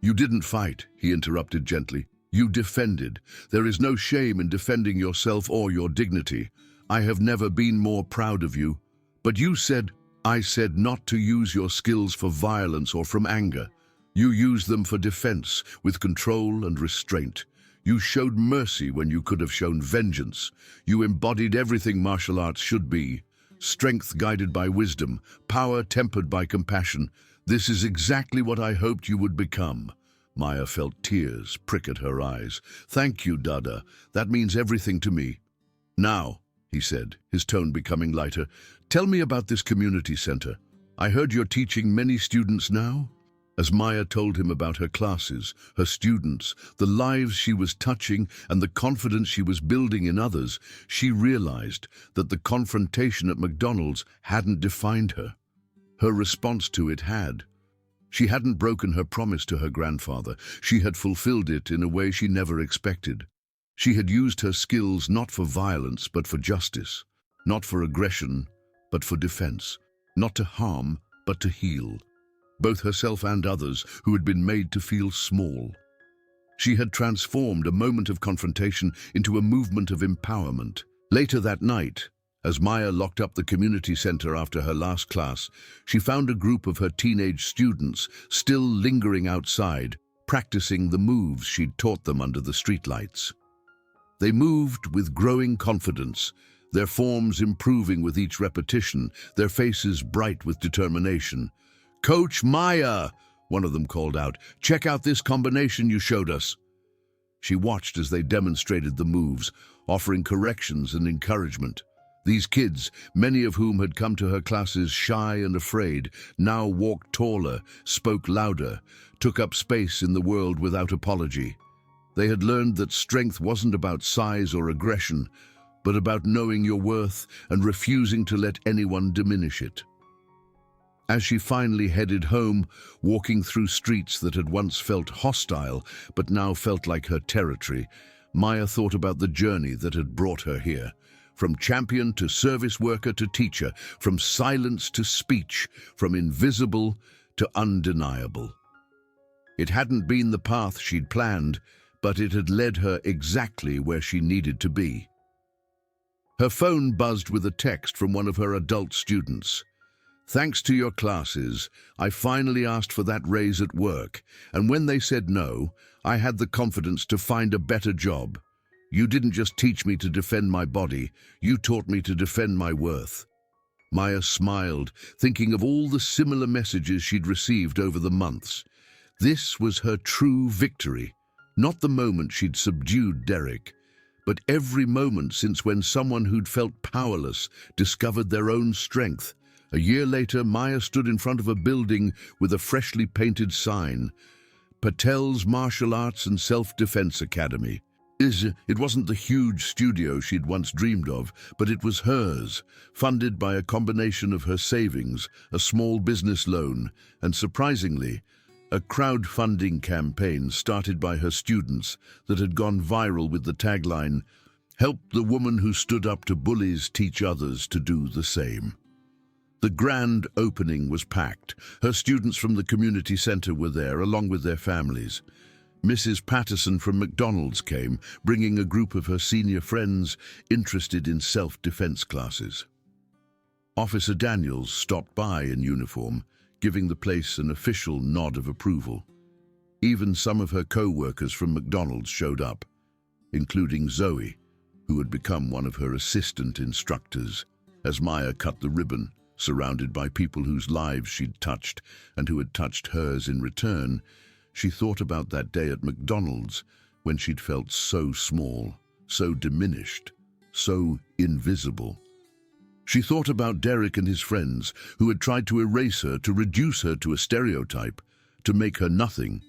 Speaker 1: "You didn't fight," he interrupted gently. "You defended. There is no shame in defending yourself or your dignity. I have never been more proud of you. But you said—" "I said not to use your skills for violence or from anger. You used them for defense, with control and restraint. You showed mercy when you could have shown vengeance. You embodied everything martial arts should be. Strength guided by wisdom, power tempered by compassion. This is exactly what I hoped you would become." Maya felt tears prick at her eyes. "Thank you, Dada. That means everything to me." "Now," he said, his tone becoming lighter, "tell me about this community center. I heard you're teaching many students now?" As Maya told him about her classes, her students, the lives she was touching, and the confidence she was building in others, she realized that the confrontation at McDonald's hadn't defined her. Her response to it had. She hadn't broken her promise to her grandfather. She had fulfilled it in a way she never expected. She had used her skills not for violence, but for justice. Not for aggression, but for defense. Not to harm, but to heal. Both herself and others who had been made to feel small. She had transformed a moment of confrontation into a movement of empowerment. Later that night, as Maya locked up the community center after her last class, she found a group of her teenage students still lingering outside, practicing the moves she'd taught them under the streetlights. They moved with growing confidence, their forms improving with each repetition, their faces bright with determination. "Coach Maya," one of them called out, "check out this combination you showed us." She watched as they demonstrated the moves, offering corrections and encouragement. These kids, many of whom had come to her classes shy and afraid, now walked taller, spoke louder, took up space in the world without apology. They had learned that strength wasn't about size or aggression, but about knowing your worth and refusing to let anyone diminish it. As she finally headed home, walking through streets that had once felt hostile but now felt like her territory, Maya thought about the journey that had brought her here. From champion to service worker to teacher, from silence to speech, from invisible to undeniable. It hadn't been the path she'd planned, but it had led her exactly where she needed to be. Her phone buzzed with a text from one of her adult students. "Thanks to your classes, I finally asked for that raise at work, and when they said no, I had the confidence to find a better job. You didn't just teach me to defend my body, you taught me to defend my worth." Maya smiled, thinking of all the similar messages she'd received over the months. This was her true victory, not the moment she'd subdued Derek, but every moment since when someone who'd felt powerless discovered their own strength. A year later, Maya stood in front of a building with a freshly painted sign, Patel's Martial Arts and Self-Defense Academy. It wasn't the huge studio she'd once dreamed of, but it was hers, funded by a combination of her savings, a small business loan, and surprisingly, a crowdfunding campaign started by her students that had gone viral with the tagline, "Help the woman who stood up to bullies teach others to do the same." The grand opening was packed. Her students from the community center were there, along with their families. Mrs. Patterson from McDonald's came, bringing a group of her senior friends interested in self-defense classes. Officer Daniels stopped by in uniform, giving the place an official nod of approval. Even some of her co-workers from McDonald's showed up, including Zoe, who had become one of her assistant instructors. As Maya cut the ribbon, surrounded by people whose lives she'd touched and who had touched hers in return, she thought about that day at McDonald's when she'd felt so small, so diminished, so invisible. She thought about Derek and his friends who had tried to erase her, to reduce her to a stereotype, to make her nothing.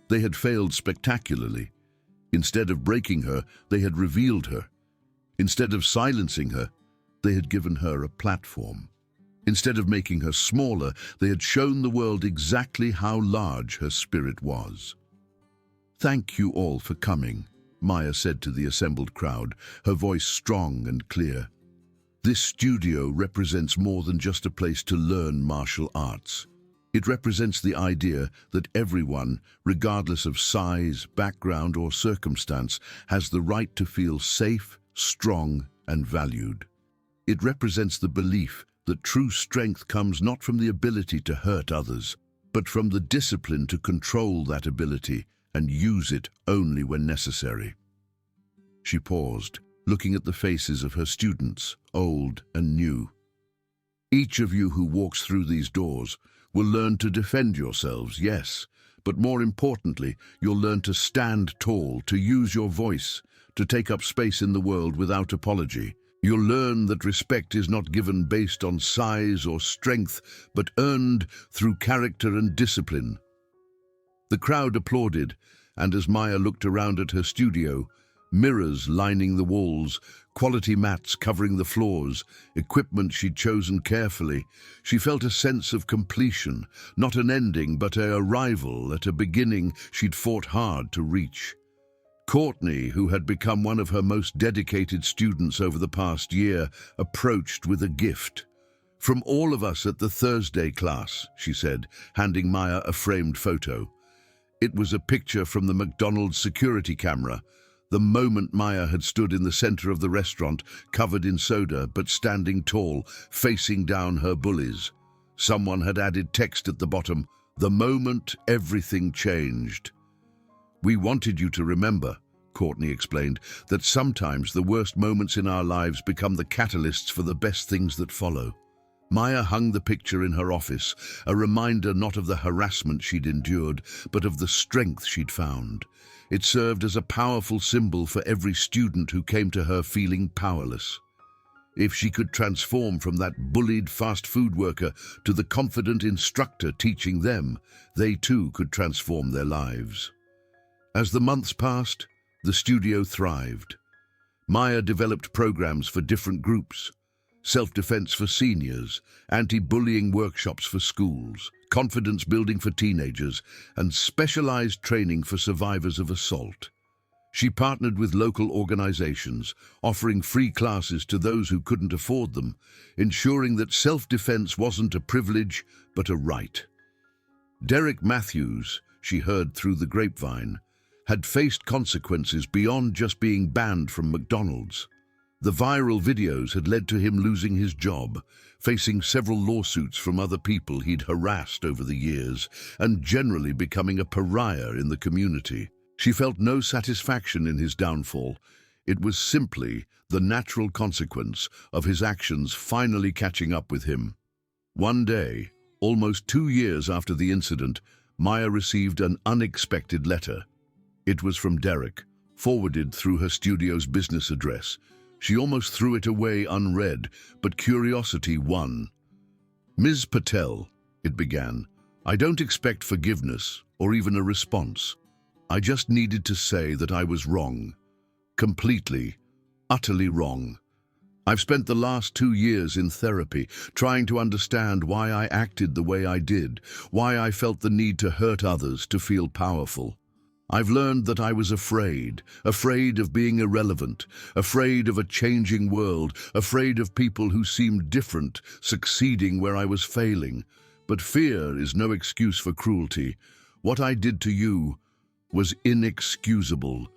Speaker 1: They had failed spectacularly. Instead of breaking her, they had revealed her. Instead of silencing her, they had given her a platform. Instead of making her smaller, they had shown the world exactly how large her spirit was. "Thank you all for coming," Maya said to the assembled crowd, her voice strong and clear. "This studio represents more than just a place to learn martial arts. It represents the idea that everyone, regardless of size, background, or circumstance, has the right to feel safe, strong, and valued. It represents the belief that true strength comes not from the ability to hurt others, but from the discipline to control that ability and use it only when necessary." She paused, looking at the faces of her students, old and new. "Each of you who walks through these doors will learn to defend yourselves, yes, but more importantly, you'll learn to stand tall, to use your voice, to take up space in the world without apology. You'll learn that respect is not given based on size or strength, but earned through character and discipline." The crowd applauded, and as Maya looked around at her studio, Mirrors lining the walls, quality mats covering the floors, equipment she'd chosen carefully. She felt a sense of completion, not an ending, but an arrival at a beginning she'd fought hard to reach. Courtney, who had become one of her most dedicated students over the past year, approached with a gift. "From all of us at the Thursday class," she said, handing Maya a framed photo. It was a picture from the McDonald's security camera, the moment Maya had stood in the center of the restaurant, covered in soda but standing tall, facing down her bullies. Someone had added text at the bottom, "The moment everything changed." "We wanted you to remember," Courtney explained, "that sometimes the worst moments in our lives become the catalysts for the best things that follow." Maya hung the picture in her office, a reminder not of the harassment she'd endured, but of the strength she'd found. It served as a powerful symbol for every student who came to her feeling powerless. If she could transform from that bullied fast food worker to the confident instructor teaching them, they too could transform their lives. As the months passed, the studio thrived. Maya developed programs for different groups: self-defense for seniors, anti-bullying workshops for schools, confidence building for teenagers, and specialized training for survivors of assault. She partnered with local organizations, offering free classes to those who couldn't afford them, ensuring that self-defense wasn't a privilege, but a right. Derek Matthews, she heard through the grapevine, had faced consequences beyond just being banned from McDonald's. The viral videos had led to him losing his job, facing several lawsuits from other people he'd harassed over the years, and generally becoming a pariah in the community. She felt no satisfaction in his downfall. It was simply the natural consequence of his actions finally catching up with him. One day, almost 2 years after the incident, Maya received an unexpected letter. It was from Derek, forwarded through her studio's business address. She almost threw it away unread, but curiosity won. "Ms. Patel," it began, "I don't expect forgiveness or even a response. I just needed to say that I was wrong. Completely, utterly wrong. I've spent the last 2 years in therapy, trying to understand why I acted the way I did, why I felt the need to hurt others to feel powerful. I've learned that I was afraid of being irrelevant, afraid of a changing world, afraid of people who seemed different, succeeding where I was failing. But fear is no excuse for cruelty. What I did to you was inexcusable.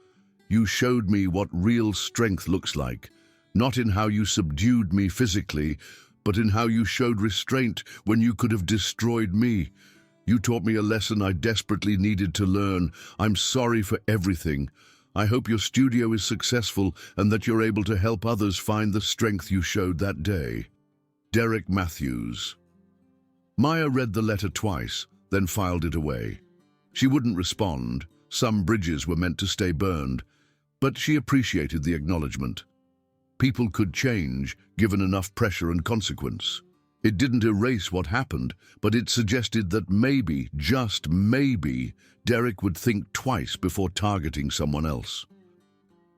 Speaker 1: You showed me what real strength looks like, not in how you subdued me physically, but in how you showed restraint when you could have destroyed me. You taught me a lesson I desperately needed to learn. I'm sorry for everything. I hope your studio is successful and that you're able to help others find the strength you showed that day. Derek Matthews." Maya read the letter twice, then filed it away. She wouldn't respond. Some bridges were meant to stay burned, but she appreciated the acknowledgement. People could change, given enough pressure and consequence. It didn't erase what happened, but it suggested that maybe, just maybe, Derek would think twice before targeting someone else.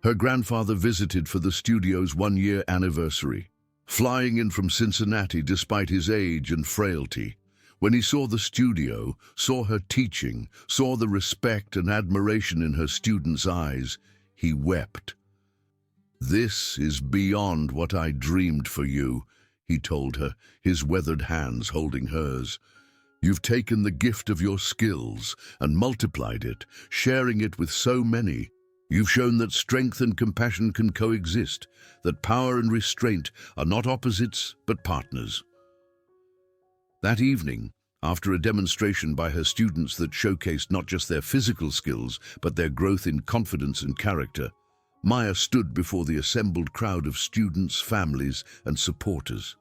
Speaker 1: Her grandfather visited for the studio's 1-year anniversary, flying in from Cincinnati despite his age and frailty. When he saw the studio, saw her teaching, saw the respect and admiration in her students' eyes, he wept. "This is beyond what I dreamed for you," he told her, his weathered hands holding hers. "You've taken the gift of your skills and multiplied it, sharing it with so many. You've shown that strength and compassion can coexist, that power and restraint are not opposites but partners." That evening, after a demonstration by her students that showcased not just their physical skills, but their growth in confidence and character, Maya stood before the assembled crowd of students, families, and supporters.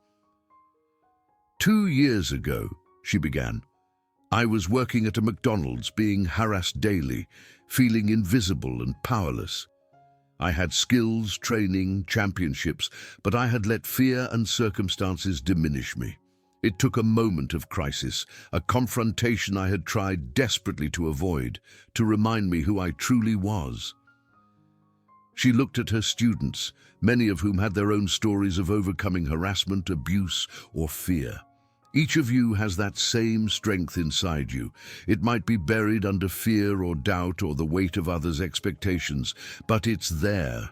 Speaker 1: 2 years ago, she began, I was working at a McDonald's, being harassed daily, feeling invisible and powerless. I had skills, training, championships, but I had let fear and circumstances diminish me. It took a moment of crisis, a confrontation I had tried desperately to avoid, to remind me who I truly was. She looked at her students, many of whom had their own stories of overcoming harassment, abuse, or fear. Each of you has that same strength inside you. It might be buried under fear or doubt or the weight of others' expectations, but it's there.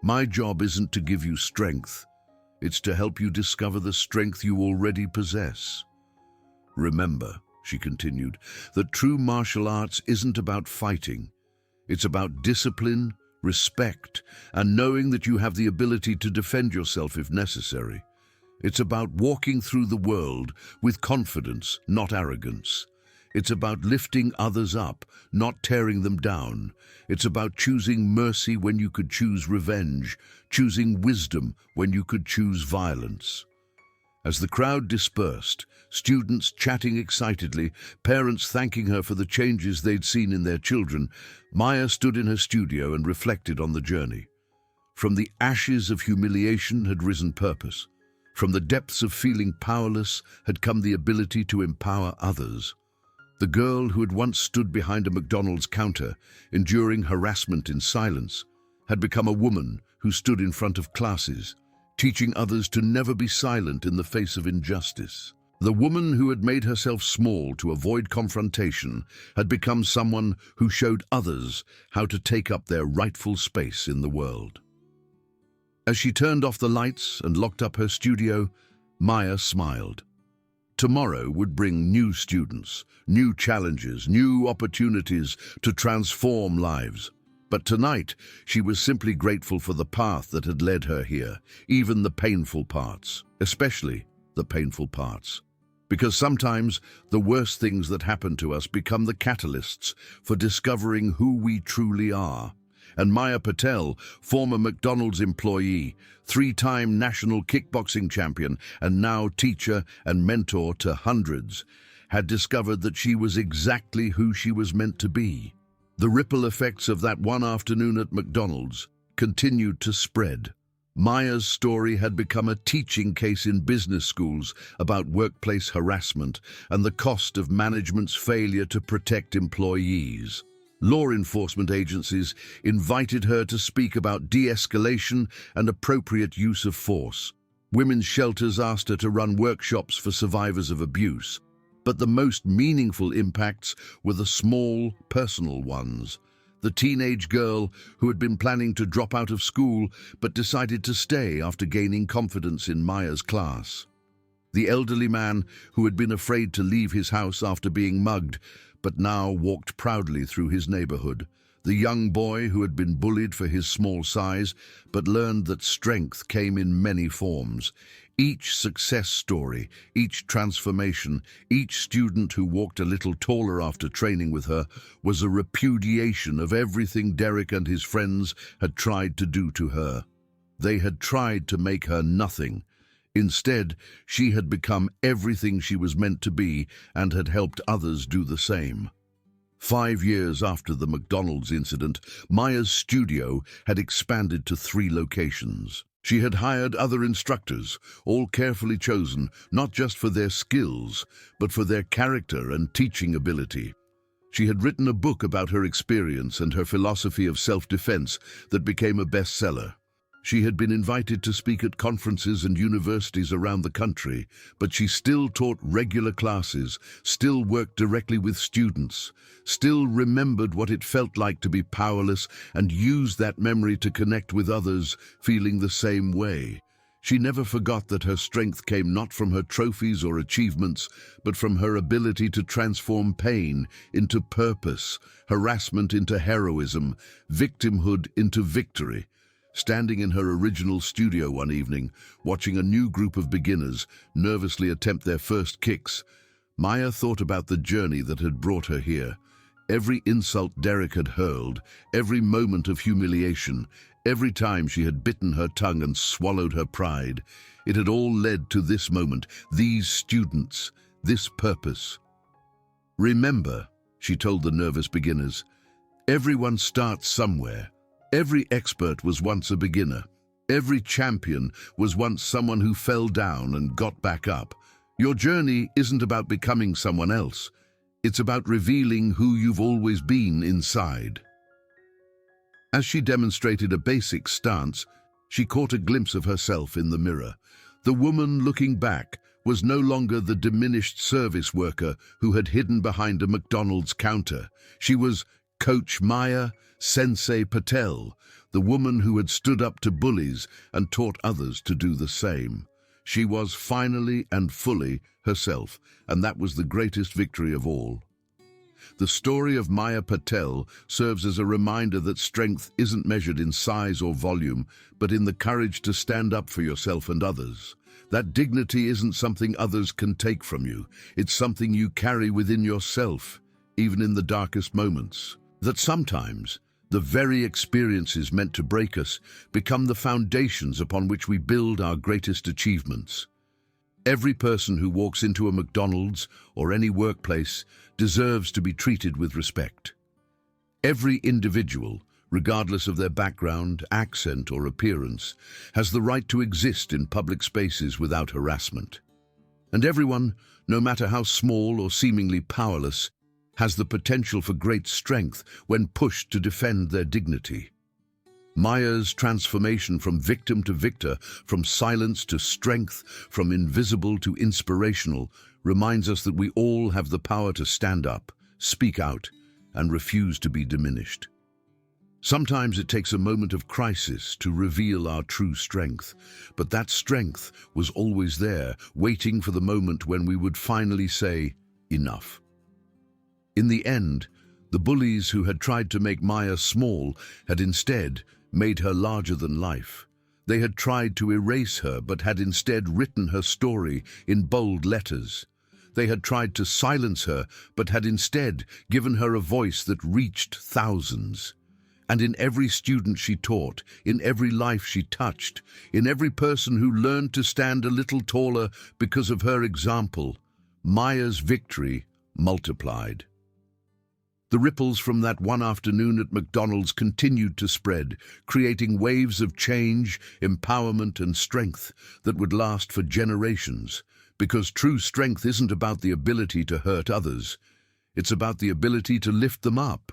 Speaker 1: My job isn't to give you strength. It's to help you discover the strength you already possess. Remember, she continued, that true martial arts isn't about fighting. It's about discipline, respect, and knowing that you have the ability to defend yourself if necessary. It's about walking through the world with confidence, not arrogance. It's about lifting others up, not tearing them down. It's about choosing mercy when you could choose revenge, choosing wisdom when you could choose violence. As the crowd dispersed, students chatting excitedly, parents thanking her for the changes they'd seen in their children, Maya stood in her studio and reflected on the journey. From the ashes of humiliation had risen purpose. From the depths of feeling powerless had come the ability to empower others. The girl who had once stood behind a McDonald's counter, enduring harassment in silence, had become a woman who stood in front of classes, teaching others to never be silent in the face of injustice. The woman who had made herself small to avoid confrontation had become someone who showed others how to take up their rightful space in the world. As she turned off the lights and locked up her studio, Maya smiled. Tomorrow would bring new students, new challenges, new opportunities to transform lives. But tonight, she was simply grateful for the path that had led her here, even the painful parts, especially the painful parts. Because sometimes the worst things that happen to us become the catalysts for discovering who we truly are. And Maya Patel, former McDonald's employee, three-time national kickboxing champion, and now teacher and mentor to hundreds, had discovered that she was exactly who she was meant to be. The ripple effects of that one afternoon at McDonald's continued to spread. Maya's story had become a teaching case in business schools about workplace harassment and the cost of management's failure to protect employees. Law enforcement agencies invited her to speak about de-escalation and appropriate use of force. Women's shelters asked her to run workshops for survivors of abuse. But the most meaningful impacts were the small, personal ones. The teenage girl who had been planning to drop out of school but decided to stay after gaining confidence in Maya's class. The elderly man who had been afraid to leave his house after being mugged but now walked proudly through his neighborhood. The young boy who had been bullied for his small size but learned that strength came in many forms. Each success story, each transformation, each student who walked a little taller after training with her was a repudiation of everything Derek and his friends had tried to do to her. They had tried to make her nothing. Instead, she had become everything she was meant to be and had helped others do the same. 5 years after the McDonald's incident, Maya's studio had expanded to 3 locations. She had hired other instructors, all carefully chosen, not just for their skills, but for their character and teaching ability. She had written a book about her experience and her philosophy of self-defense that became a bestseller. She had been invited to speak at conferences and universities around the country, but she still taught regular classes, still worked directly with students, still remembered what it felt like to be powerless and used that memory to connect with others feeling the same way. She never forgot that her strength came not from her trophies or achievements, but from her ability to transform pain into purpose, harassment into heroism, victimhood into victory. Standing in her original studio one evening, watching a new group of beginners nervously attempt their first kicks, Maya thought about the journey that had brought her here. Every insult Derek had hurled, every moment of humiliation, every time she had bitten her tongue and swallowed her pride, it had all led to this moment, these students, this purpose. Remember, she told the nervous beginners, everyone starts somewhere. Every expert was once a beginner. Every champion was once someone who fell down and got back up. Your journey isn't about becoming someone else. It's about revealing who you've always been inside. As she demonstrated a basic stance, she caught a glimpse of herself in the mirror. The woman looking back was no longer the diminished service worker who had hidden behind a McDonald's counter. She was Coach Maya Sensei Patel, the woman who had stood up to bullies and taught others to do the same. She was finally and fully herself, and that was the greatest victory of all. The story of Maya Patel serves as a reminder that strength isn't measured in size or volume, but in the courage to stand up for yourself and others. That dignity isn't something others can take from you. It's something you carry within yourself, even in the darkest moments. That sometimes, the very experiences meant to break us become the foundations upon which we build our greatest achievements. Every person who walks into a McDonald's or any workplace deserves to be treated with respect. Every individual, regardless of their background, accent, or appearance, has the right to exist in public spaces without harassment. And everyone, no matter how small or seemingly powerless, has the potential for great strength when pushed to defend their dignity. Maya's transformation from victim to victor, from silence to strength, from invisible to inspirational, reminds us that we all have the power to stand up, speak out, and refuse to be diminished. Sometimes it takes a moment of crisis to reveal our true strength, but that strength was always there, waiting for the moment when we would finally say, enough. In the end, the bullies who had tried to make Maya small had instead made her larger than life. They had tried to erase her, but had instead written her story in bold letters. They had tried to silence her, but had instead given her a voice that reached thousands. And in every student she taught, in every life she touched, in every person who learned to stand a little taller because of her example, Maya's victory multiplied. The ripples from that one afternoon at McDonald's continued to spread, creating waves of change, empowerment, and strength that would last for generations. Because true strength isn't about the ability to hurt others, it's about the ability to lift them up.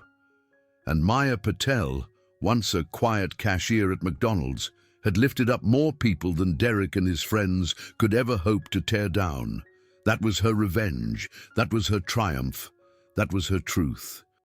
Speaker 1: And Maya Patel, once a quiet cashier at McDonald's, had lifted up more people than Derek and his friends could ever hope to tear down. That was her revenge, that was her triumph, that was her truth.